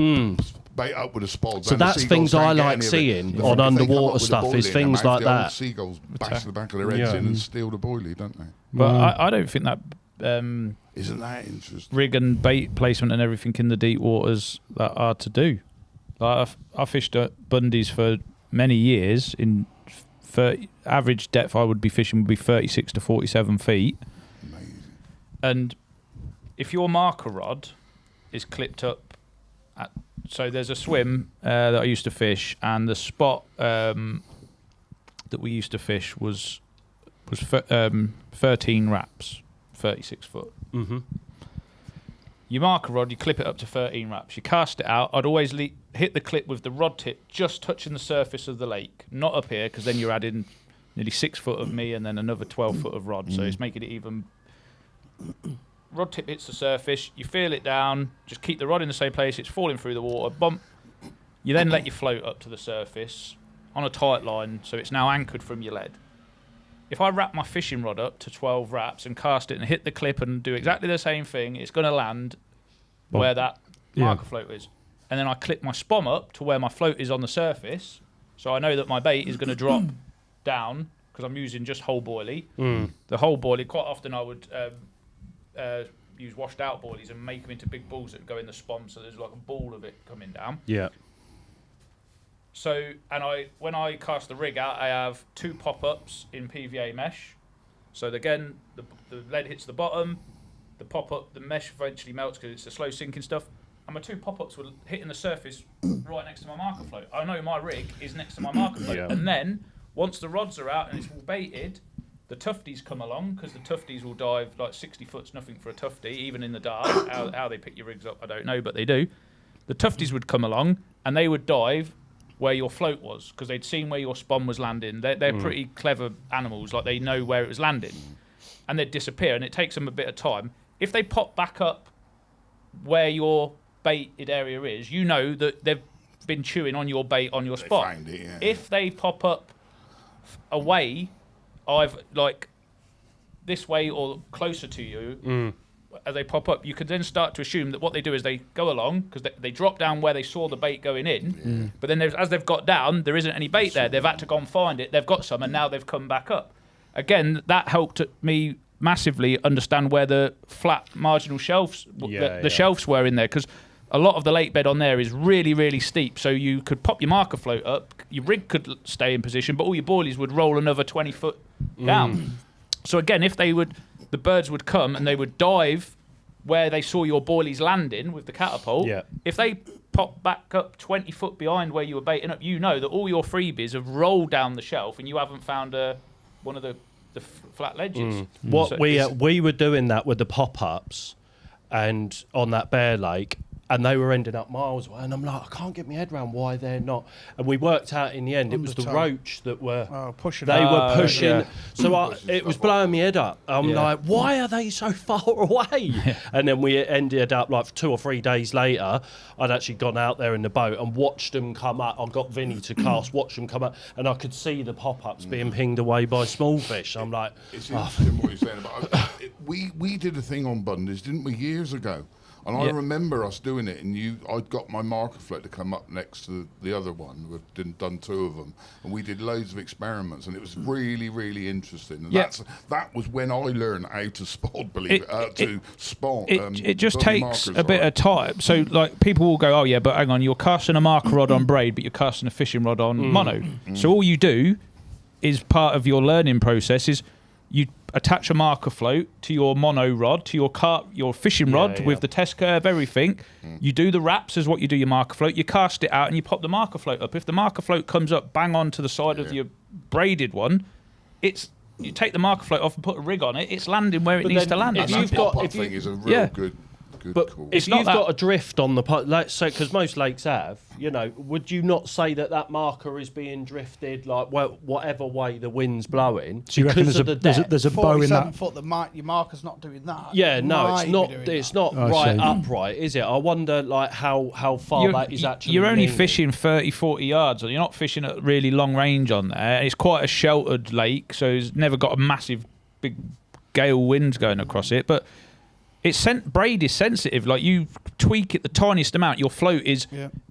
Speaker 4: Bait up with a spod.
Speaker 2: So
Speaker 4: and the
Speaker 2: that's
Speaker 4: seagulls
Speaker 2: things I
Speaker 4: can't get
Speaker 2: like
Speaker 4: any of it.
Speaker 2: seeing
Speaker 4: The
Speaker 2: on
Speaker 4: fact if they come
Speaker 2: underwater
Speaker 4: up with a
Speaker 2: stuff
Speaker 4: boilie
Speaker 2: is
Speaker 4: in their
Speaker 2: things
Speaker 4: mouth,
Speaker 2: like
Speaker 4: the old
Speaker 2: that.
Speaker 4: Seagulls bash the back of their heads in and steal the boilie, don't they?
Speaker 5: But
Speaker 1: Wow.
Speaker 5: I don't think that
Speaker 4: Isn't that interesting?
Speaker 5: rig and bait placement and everything in the deep waters that hard to do. Like I fished at Bundy's for many years. In average depth I would be fishing would be 36 to 47 feet.
Speaker 4: Amazing.
Speaker 5: And if your marker rod is clipped up so there's a swim that I used to fish, and the spot that we used to fish was 13 wraps, 36 foot.
Speaker 2: Mm-hmm.
Speaker 5: You mark a rod, you clip it up to 13 wraps, you cast it out. I'd always hit the clip with the rod tip just touching the surface of the lake, not up here, because then you're adding nearly 6 foot of me and then another 12 foot of rod, so it's making it even. Rod tip hits the surface, you feel it down, just keep the rod in the same place, it's falling through the water, bump. You then let your float up to the surface on a tight line, so it's now anchored from your lead. If I wrap my fishing rod up to 12 wraps and cast it and hit the clip and do exactly the same thing, it's going to land where that marker float is. And then I clip my spom up to where my float is on the surface, so I know that my bait is going to drop down, because I'm using just whole boilie. The whole boilie, quite often I would use washed out boilies and make them into big balls that go in the spom, so there's like a ball of it coming down.
Speaker 2: Yeah.
Speaker 5: So, and when I cast the rig out, I have 2 pop-ups in PVA mesh. So again, the lead hits the bottom, the pop-up, the mesh eventually melts because it's the slow sinking stuff, and my 2 pop-ups were hitting the surface right next to my marker float. I know my rig is next to my marker float, and then once the rods are out and it's all baited, the tufties come along, because the tufties will dive like 60 foot's nothing for a tufty, even in the dark. How they pick your rigs up, I don't know, but they do. The tufties would come along and they would dive where your float was, because they'd seen where your spawn was landing. They're pretty clever animals, like they know where it was landing, and they'd disappear, and it takes them a bit of time. If they pop back up where your baited area is, you know that they've been chewing on your bait on your spot.
Speaker 4: Found it, yeah.
Speaker 5: If they pop up away, like this way or closer to you, as they pop up, you could then start to assume that what they do is they go along, because they drop down where they saw the bait going in, but then as they've got down, there isn't any bait there. They've had to go and find it. They've got some, and now they've come back up. Again, that helped me massively understand where the flat marginal shelves, the shelves were in there, because a lot of the lake bed on there is really, really steep. So you could pop your marker float up, your rig could stay in position, but all your boilies would roll another 20 foot down. So again, if the birds would come and they would dive where they saw your boilies landing with the catapult, if they pop back up 20 foot behind where you were baiting up, you know that all your freebies have rolled down the shelf and you haven't found one of the flat ledges.
Speaker 2: What
Speaker 5: So
Speaker 2: we were doing that with the pop-ups and on that Bear Lake, and they were ending up miles away, and I'm like, I can't get my head around why they're not. And we worked out in the end, it was the roach that were
Speaker 3: pushing.
Speaker 2: They were pushing.
Speaker 5: yeah.
Speaker 2: So it was blowing me head up. I'm like, why are they so far away? And then we ended up like 2 or 3 days later, I'd actually gone out there in the boat and watched them come up. I got Vinny to cast, watch them come up, and I could see the pop-ups being pinged away by small fish. I'm like,
Speaker 4: It's interesting what you're saying about we did a thing on Bundy's, didn't we, years ago? And I remember us doing it, and I'd got my marker float to come up next to the other one. We've done 2 of them, and we did loads of experiments, and it was really, really interesting. And that was when I learned how to spot,
Speaker 5: It just takes a bit of time. So, like, people will go, oh, yeah, but hang on, you're casting a marker rod on braid, but you're casting a fishing rod on mono. So all you do is part of your learning process is you attach a marker float to your mono rod, to your fishing rod with the test curve, everything. You do the wraps as what you do your marker float. You cast it out and you pop the marker float up. If the marker float comes up bang on to the side of your braided one, you take the marker float off and put a rig on it. It's landing where it needs to land.
Speaker 4: If you've got, if thing is a real good call.
Speaker 2: If you've got a drift on the let's say, because most lakes have, would you not say that marker is being drifted like whatever way the wind's blowing?
Speaker 1: So you reckon there's a bow in that?
Speaker 3: 47 foot, your marker's not doing that.
Speaker 2: Yeah, no, it's not right upright, is it? I wonder like how far that is actually.
Speaker 5: You're only
Speaker 2: leaning.
Speaker 5: fishing 30, 40 yards, and you're not fishing at really long range on there. It's quite a sheltered lake, so it's never got a massive big gale winds going across it, but braid is sensitive. Like, you tweak it the tiniest amount, your float is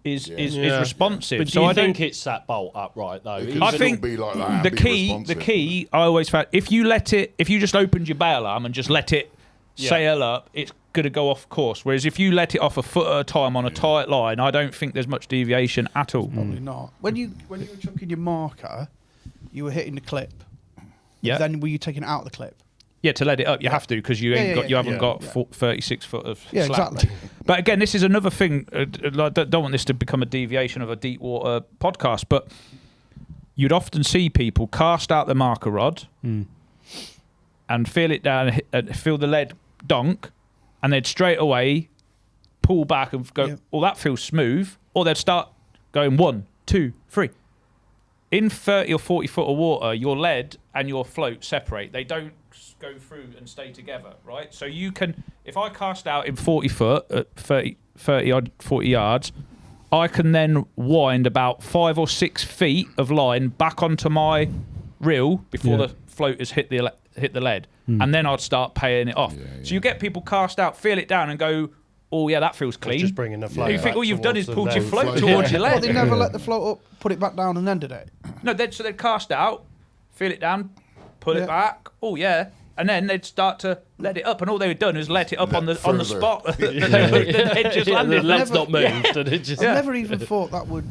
Speaker 5: responsive.
Speaker 2: But do you think it's that bolt upright though?
Speaker 5: I think
Speaker 4: be like that,
Speaker 5: the key I always found, if you just opened your bail arm and just let it sail up, it's going to go off course. Whereas if you let it off a foot at a time on a tight line, I don't think there's much deviation at all.
Speaker 3: Probably not. When you were chucking your marker, you were hitting the clip.
Speaker 5: Yeah.
Speaker 3: Then were you taking it out of the clip?
Speaker 5: Yeah, to let it up, you have to, because you haven't got 36 foot of slack.
Speaker 3: Exactly.
Speaker 5: But again, this is another thing. I don't want this to become a deviation of a deep water podcast, but you'd often see people cast out the marker rod and feel it down, feel the lead dunk, and they'd straight away pull back and go, "Oh, that feels smooth," or they'd start going 1, 2, 3. In 30 or 40 foot of water, your lead and your float separate. They don't go through and stay together, right? So you can, if I cast out in 40 foot at 30 odd 40 yards, I can then wind about 5 or 6 feet of line back onto my reel before the float has hit the lead, and then I'd start paying it off. So you get people cast out, feel it down, and go, "Oh yeah, that feels clean."
Speaker 2: Just bringing the float.
Speaker 5: You think all you've done is pulled your float
Speaker 4: Yeah.
Speaker 5: towards your lead.
Speaker 3: Well, they never let the float up, put it back down, and then did it.
Speaker 5: No, so they'd cast out, feel it down, pull it back. Oh yeah. And then they'd start to let it up, and all they had done was let it up on the spot. It just landed.
Speaker 2: The lead's not moved, and it just.
Speaker 3: I never even thought that would.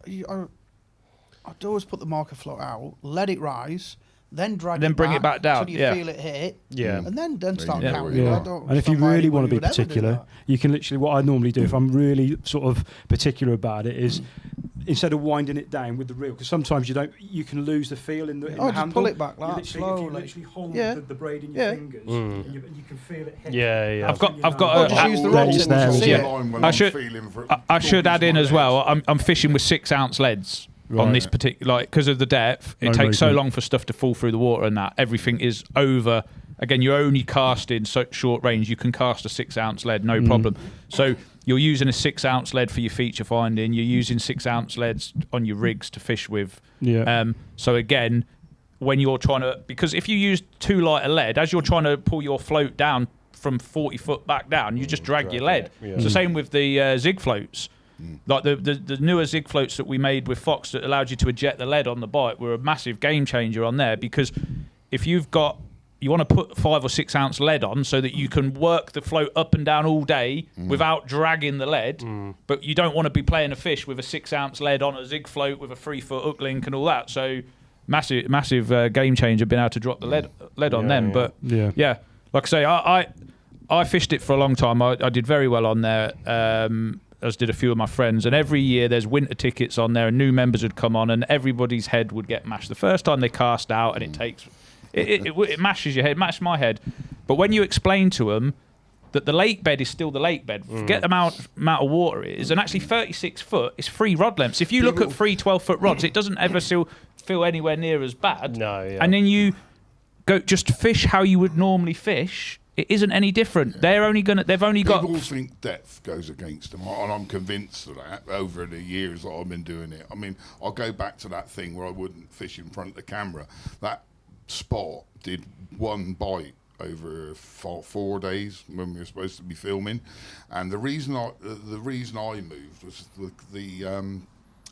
Speaker 3: I'd always put the marker float out, let it rise, then drag
Speaker 5: then
Speaker 3: it
Speaker 5: bring
Speaker 3: back
Speaker 5: it back down.
Speaker 3: until you feel it hit, and then start
Speaker 4: Yeah.
Speaker 3: counting.
Speaker 4: Yeah.
Speaker 3: I don't
Speaker 1: And if you
Speaker 3: understand why
Speaker 1: really want to be
Speaker 3: anybody would ever do
Speaker 1: particular,
Speaker 3: that.
Speaker 1: you can literally, what I normally do if I'm really sort of particular about it is, instead of winding it down with the reel, because sometimes you can lose the feel in the
Speaker 3: just
Speaker 1: handle.
Speaker 3: pull it back
Speaker 1: You
Speaker 3: like
Speaker 1: literally, if you
Speaker 3: slowly.
Speaker 1: literally hold
Speaker 3: Yeah.
Speaker 1: the braid in your fingers, and you can feel it hit.
Speaker 2: Yeah.
Speaker 5: I've got
Speaker 3: Or just use the rod
Speaker 1: It's
Speaker 3: tip
Speaker 1: there,
Speaker 3: and see
Speaker 1: yeah.
Speaker 3: it.
Speaker 5: I should add in as well. I'm fishing with 6-ounce leads on this particular, because of the depth. It takes so long for stuff to fall through the water, and that everything is over. Again, you're only casting so short range. You can cast a 6-ounce lead, no problem. So you're using a 6-ounce lead for your feature finding. You're using 6-ounce leads on your rigs to fish with.
Speaker 1: Yeah.
Speaker 5: So again, when you're trying to, because if you use too light a lead, as you're trying to pull your float down from 40 foot back down, you just drag your lead. It's the same with the zig floats. Like the newer zig floats that we made with Fox that allowed you to eject the lead on the bite were a massive game changer on there, because if you want to put 5 or 6 ounce lead on so that you can work the float up and down all day without dragging the lead, but you don't want to be playing a fish with a 6 ounce lead on a zig float with a 3 foot hook link and all that. So massive game changer being able to drop the lead on them. But yeah, like I say, I fished it for a long time. I did very well on there. As did a few of my friends, and every year there's winter tickets on there, and new members would come on, and everybody's head would get mashed the first time they cast out, and it mashes your head, mashes my head. But when you explain to them that the lake bed is still the lake bed, forget the amount of water it is, and actually 36 foot is 3 rod lengths. If you look at 3 12-foot rods, it doesn't ever feel anywhere near as bad.
Speaker 2: No, yeah.
Speaker 5: And then you go just fish how you would normally fish. It isn't any different. They've only got.
Speaker 4: People think depth goes against them, and I'm convinced of that over the years that I've been doing it. I mean, I'll go back to that thing where I wouldn't fish in front of the camera. That spot did 1 bite over 4 days when we were supposed to be filming, and the reason I moved was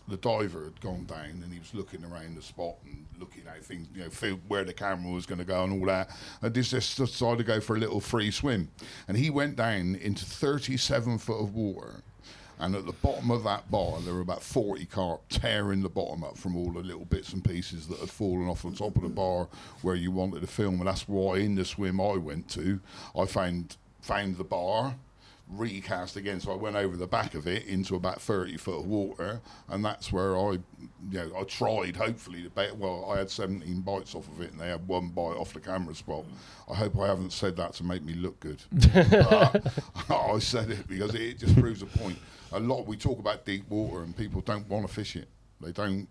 Speaker 4: the diver had gone down and he was looking around the spot and looking at things, feel where the camera was going to go and all that. And just decided to go for a little free swim, and he went down into 37 foot of water. And at the bottom of that bar, there were about 40 carp tearing the bottom up from all the little bits and pieces that had fallen off the top of the bar where you wanted to film. And that's why in the swim I went to, I found the bar, recast again. So I went over the back of it into about 30 foot of water. And that's where I tried, hopefully, to bait. Well, I had 17 bites off of it and they had 1 bite off the camera spot. I hope I haven't said that to make me look good. But I said it because it just proves a point. We talk about deep water and people don't want to fish it. They don't,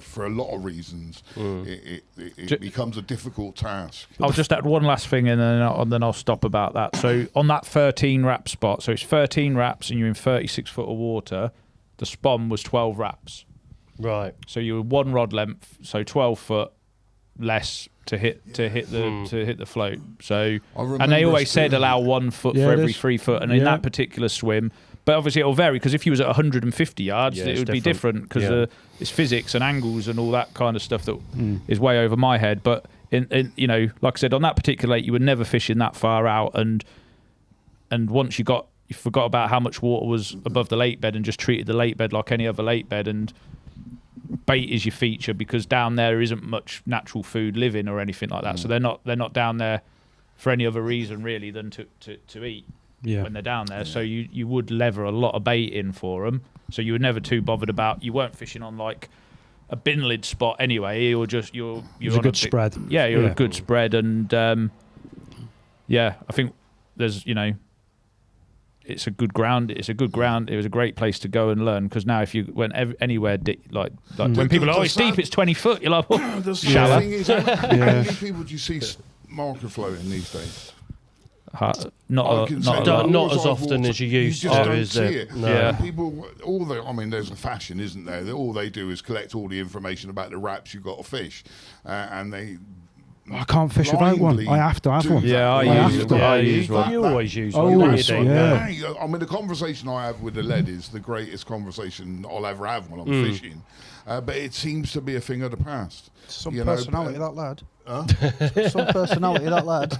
Speaker 4: for a lot of reasons, it becomes a difficult task.
Speaker 5: I'll just add one last thing and then I'll stop about that. So on that 13 wrap spot, so it's 13 wraps and you're in 36 foot of water, the spawn was 12 wraps.
Speaker 2: Right.
Speaker 5: So you were 1 rod length, so 12 foot less to hit the float. So and they always said allow 1 foot for every 3 foot, and in that particular swim. But obviously it'll vary because if you was at 150 yards, it would be different because it's physics and angles and all that kind of stuff that is way over my head. But in like I said, on that particular lake, you were never fishing that far out, and once you forgot about how much water was above the lake bed and just treated the lake bed like any other lake bed, and bait is your feature because down there isn't much natural food living or anything like that. So they're not down there for any other reason really than to eat. Yeah. When they're down there, so you would lever a lot of bait in for them. So you were never too bothered about. You weren't fishing on like a bin lid spot anyway. You're
Speaker 1: a good spread.
Speaker 5: Yeah, you're a good spread, and I think there's it's a good ground. It's a good ground. It was a great place to go and learn because now if you went anywhere like when people are it's deep, it's 20 foot. You're like, oh, shallow.
Speaker 4: Thing is, how many people do you see marker floating these days?
Speaker 2: Not as often as you used to.
Speaker 4: Don't see it. No. Yeah. People, there's a fashion, isn't there? That all they do is collect all the information about the wraps you've got to fish, and they.
Speaker 1: I can't fish without one. I have to have one.
Speaker 5: Yeah, I use one.
Speaker 2: You always use one.
Speaker 1: Always,
Speaker 4: yeah. The conversation I have with the lead is the greatest conversation I'll ever have when I'm fishing. But it seems to be a thing of the past.
Speaker 3: Some personality, that lad. Some personality, that lad.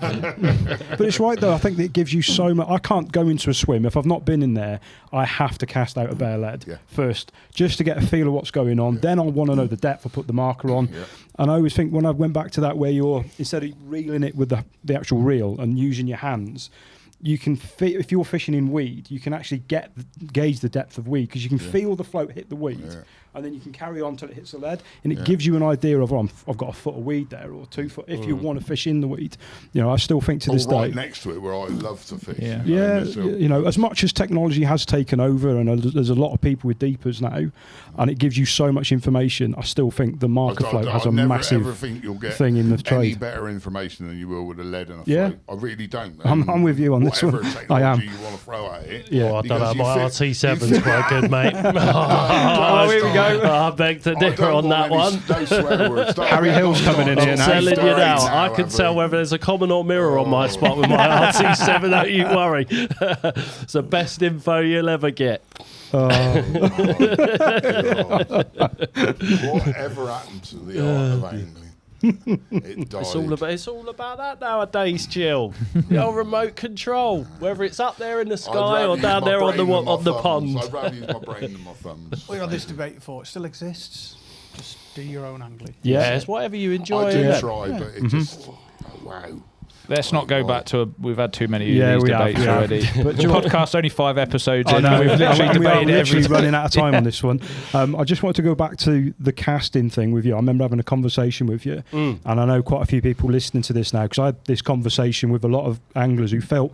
Speaker 1: But it's right though. I think that it gives you so much. I can't go into a swim if I've not been in there. I have to cast out a bare lead first, just to get a feel of what's going on. Then I want to know the depth. I put the marker on, and I always think when I went back to that where you're instead of reeling it with the actual reel and using your hands. You can if you're fishing in weed, you can actually gauge the depth of weed because you can feel the float hit the weed, and then you can carry on till it hits the lead, and it gives you an idea of I've got a foot of weed there or 2 foot. If you want to fish in the weed, I still think to this day
Speaker 4: right next to it where I love to fish.
Speaker 1: As much as technology has taken over, and there's a lot of people with deepers now, and it gives you so much information. I still think the marker float has a massive thing in the trade.
Speaker 4: Any better information than you will with a lead and a float. I really don't.
Speaker 1: I'm with you on this one.
Speaker 4: I am. You want to throw at it.
Speaker 2: Yeah, I don't know. My RT7's quite good, mate.
Speaker 1: Here we go.
Speaker 2: I beg to differ on that one.
Speaker 4: No swear words.
Speaker 1: Harry Hill's coming in here now.
Speaker 2: I'm telling you now, I can tell whether there's a Commodore mirror on my spot with my RT7. Don't you worry. It's the best info you'll ever get.
Speaker 4: Whatever happened to the art of angling? It died.
Speaker 2: It's all about that nowadays, Jill. The old remote control, whether it's up there in the sky or down there on the pond.
Speaker 4: I'd rather use my brain than my thumbs.
Speaker 3: We're on this debate before. It still exists. Just do your own angling.
Speaker 2: Yes, whatever you enjoy.
Speaker 4: I do try, but it just wow.
Speaker 5: Let's not go back to we've had too many of these debates already. But the podcast's only 5 episodes in. We've literally debated every
Speaker 1: running out of time on this one. I just want to go back to the casting thing with you. I remember having a conversation with you, and I know quite a few people listening to this now because I had this conversation with a lot of anglers who felt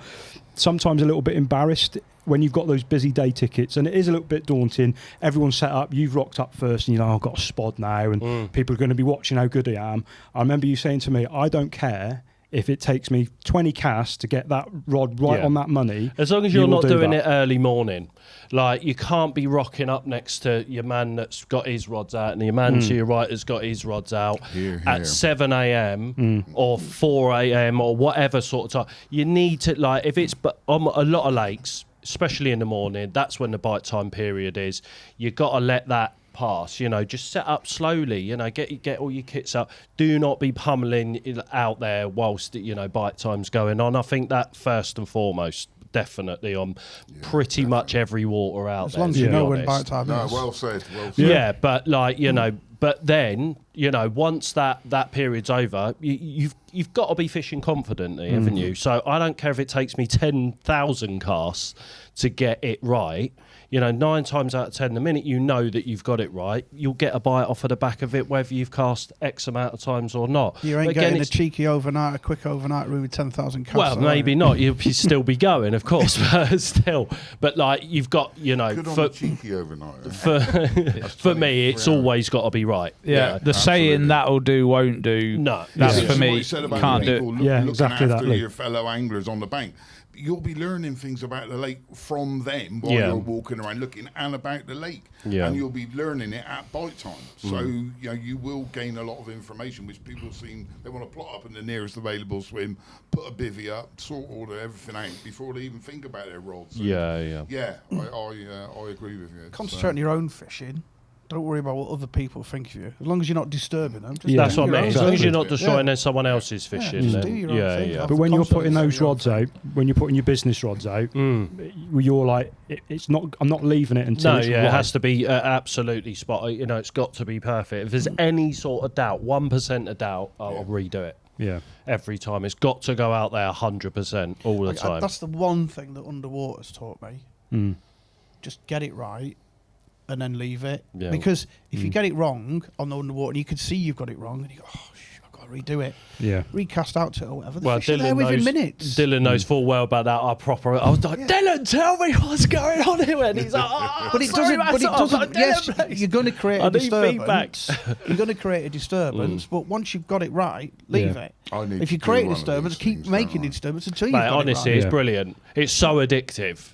Speaker 1: sometimes a little bit embarrassed when you've got those busy day tickets, and it is a little bit daunting. Everyone's set up, you've rocked up first, and I've got a spod now, and people are going to be watching how good I am. I remember you saying to me, I don't care if it takes me 20 casts to get that rod right on that money,
Speaker 2: as long as you're not doing it early morning. Like, you can't be rocking up next to your man that's got his rods out and your man to your right has got his rods out at 7 a.m. or 4 a.m. or whatever sort of time. You need to, like, if it's on a lot of lakes, especially in the morning, that's when the bite time period is. You've got to let that pass, you know, just set up slowly, you know, get all your kits up. Do not be pummeling out there whilst, you know, bite time's going on. I think that first and foremost, definitely on pretty much every water out there.
Speaker 3: As long as you know when bite time is.
Speaker 4: Well said.
Speaker 2: Yeah, but like, you know, but then, you know, once that period's over, you've got to be fishing confidently, haven't you? So I don't care if it takes me 10,000 casts to get it right. You know, 9 times out of 10, the minute you know that you've got it right, you'll get a bite off of the back of it, whether you've cast X amount of times or not.
Speaker 3: You ain't getting a cheeky overnight, a quick overnight route with 10,000 casts.
Speaker 2: Well, maybe not. You'll still be going, of course, but still. But like, you've got, you know,
Speaker 4: Good on a cheeky overnight.
Speaker 2: For me, it's always got to be right.
Speaker 5: Yeah, the saying "that'll do, won't do."
Speaker 2: No,
Speaker 5: that's for
Speaker 4: What
Speaker 5: me.
Speaker 4: you said about
Speaker 5: Can't do it.
Speaker 4: looking
Speaker 1: exactly
Speaker 4: after
Speaker 1: that.
Speaker 4: your fellow anglers on the bank. You'll be learning things about the lake from them while
Speaker 2: Yeah.
Speaker 4: you're walking around looking and about the lake.
Speaker 2: Yeah.
Speaker 4: And you'll be learning it at bite time. So, you know, you will gain a lot of information, which people they want to plot up in the nearest available swim, put a bivvy up, sort everything out before they even think about their rods. And
Speaker 2: Yeah.
Speaker 4: Yeah, I agree with you.
Speaker 3: Concentrate on your own fishing. Don't worry about what other people think of you. As long as you're not disturbing them. Just
Speaker 2: That's
Speaker 3: do
Speaker 2: what I
Speaker 3: your
Speaker 2: mean.
Speaker 3: own
Speaker 2: As long as
Speaker 3: thing.
Speaker 2: you're not destroying someone else's fishing,
Speaker 3: just
Speaker 2: then
Speaker 3: do your own thing.
Speaker 1: But when you're putting those
Speaker 3: Confidence
Speaker 1: rods
Speaker 3: in your
Speaker 1: out, when you're putting your business rods out, you're like, it's not. I'm not leaving it until
Speaker 2: no,
Speaker 1: it's
Speaker 2: yeah,
Speaker 1: right.
Speaker 2: it has to be absolutely spot. You know, it's got to be perfect. If there's any sort of doubt, 1% of doubt, I'll redo it.
Speaker 1: Yeah.
Speaker 2: Every time. It's got to go out there 100% all the time.
Speaker 3: That's the one thing that underwater's taught me. Just get it right and then leave it.
Speaker 2: Yeah.
Speaker 3: Because if you get it wrong on the underwater, and you can see you've got it wrong, and you go, oh, I've got to redo it.
Speaker 1: Yeah.
Speaker 3: Recast out to it or whatever. The
Speaker 2: Well,
Speaker 3: fish are there within minutes.
Speaker 2: Dylan knows full well about that. I was like, Dylan, tell me what's going on here. And he's like, oh,
Speaker 3: But it doesn't. Yes, you're going to create a
Speaker 2: I need feedback.
Speaker 3: disturbance. You're going to create a disturbance, but once you've got it right, leave it.
Speaker 4: I need
Speaker 3: If you
Speaker 4: to
Speaker 3: create
Speaker 4: do
Speaker 3: a
Speaker 4: one of
Speaker 3: disturbance,
Speaker 4: these
Speaker 3: keep
Speaker 4: things,
Speaker 3: making
Speaker 4: don't I?
Speaker 3: the disturbance until you've
Speaker 2: Mate,
Speaker 3: got
Speaker 2: honestly,
Speaker 3: it right.
Speaker 2: it's brilliant. It's so addictive.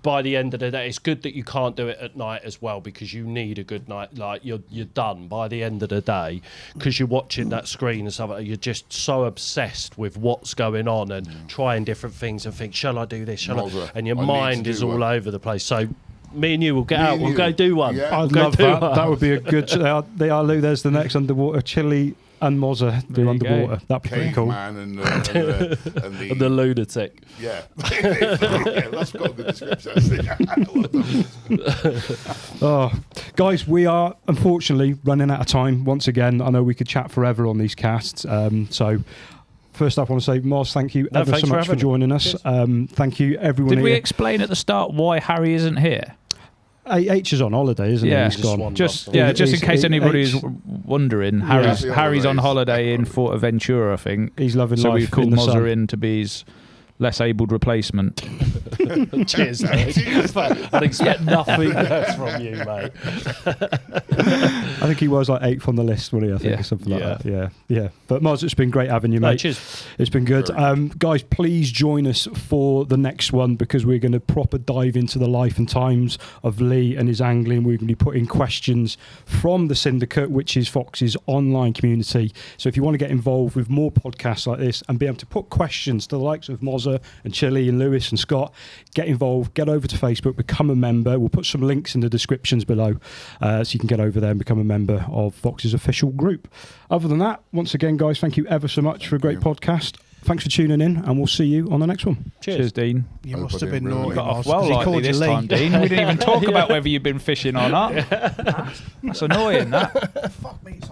Speaker 2: By the end of the day, it's good that you can't do it at night as well, because you need a good night. Like, you're done by the end of the day, because you're watching that screen and stuff. You're just so obsessed with what's going on and trying different things and think, shall I do this?
Speaker 4: Mozza,
Speaker 2: And your
Speaker 4: I need
Speaker 2: mind
Speaker 4: to
Speaker 2: is
Speaker 4: do
Speaker 2: all
Speaker 4: one.
Speaker 2: over the place. So me and you will get
Speaker 4: Me
Speaker 2: out.
Speaker 4: and
Speaker 2: We'll
Speaker 4: you.
Speaker 2: go do one.
Speaker 4: Yeah.
Speaker 1: I'd
Speaker 2: Go
Speaker 1: love
Speaker 2: do
Speaker 1: that.
Speaker 2: one.
Speaker 1: That would be a good. They are Lou. There's the next underwater. Chile and Mozza do
Speaker 5: There you
Speaker 1: underwater.
Speaker 5: go.
Speaker 1: That'd be pretty cool.
Speaker 4: Caveman and the
Speaker 2: And the lunatic.
Speaker 4: yeah. Yeah, that's got a good description.
Speaker 1: Oh, guys, we are unfortunately running out of time once again. I know we could chat forever on these casts. So first up, I want to say, Moz, thank you ever so
Speaker 2: thanks for
Speaker 1: much for
Speaker 2: having me.
Speaker 1: joining us. Thank you, everyone.
Speaker 5: Did we
Speaker 1: here.
Speaker 5: explain at the start why Harry isn't here?
Speaker 1: H is on holiday, isn't
Speaker 5: Yeah.
Speaker 1: he? He's gone.
Speaker 5: Just
Speaker 1: Yeah,
Speaker 5: just in
Speaker 1: he's-
Speaker 5: case anybody
Speaker 1: H-
Speaker 5: is wondering,
Speaker 1: Yeah.
Speaker 5: Harry's on holiday in Fuerteventura, I think.
Speaker 1: He's loving
Speaker 5: So
Speaker 1: life
Speaker 5: we've called
Speaker 1: in the sun.
Speaker 5: Mozza in to be his less abled replacement.
Speaker 2: Cheers, mate. I'd expect nothing less from you, mate.
Speaker 1: I think he was like 8th on the list, wasn't he? I think,
Speaker 5: Yeah.
Speaker 1: or something like that. Yeah. But Moz, it's been great having you,
Speaker 2: No,
Speaker 1: mate.
Speaker 2: cheers.
Speaker 1: It's been good. Guys, please join us for the next one, because we're going to proper dive into the life and times of Lee and his angling. We're going to be putting questions from the Syndicate, which is Fox's online community. So if you want to get involved with more podcasts like this and be able to put questions to the likes of Mozza and Chile and Lewis and Scott, get involved, get over to Facebook, become a member. We'll put some links in the descriptions below, so you can get over there and become a member of Fox's official group. Other than that, once again, guys, thank you ever so much for a great podcast. Thanks for tuning in, and we'll see you on the next one.
Speaker 5: Cheers, Dean.
Speaker 3: You
Speaker 4: I
Speaker 3: must
Speaker 4: hope
Speaker 3: have
Speaker 4: I
Speaker 3: been
Speaker 4: didn't ruin
Speaker 3: naughty.
Speaker 4: it.
Speaker 5: Got off
Speaker 3: Moz,
Speaker 5: well
Speaker 3: 'cause he
Speaker 5: lightly
Speaker 3: called you
Speaker 5: this
Speaker 3: Lee.
Speaker 5: time, Dean. We didn't even talk about whether you've been fishing or not. That's annoying, that.
Speaker 3: Fuck me, it's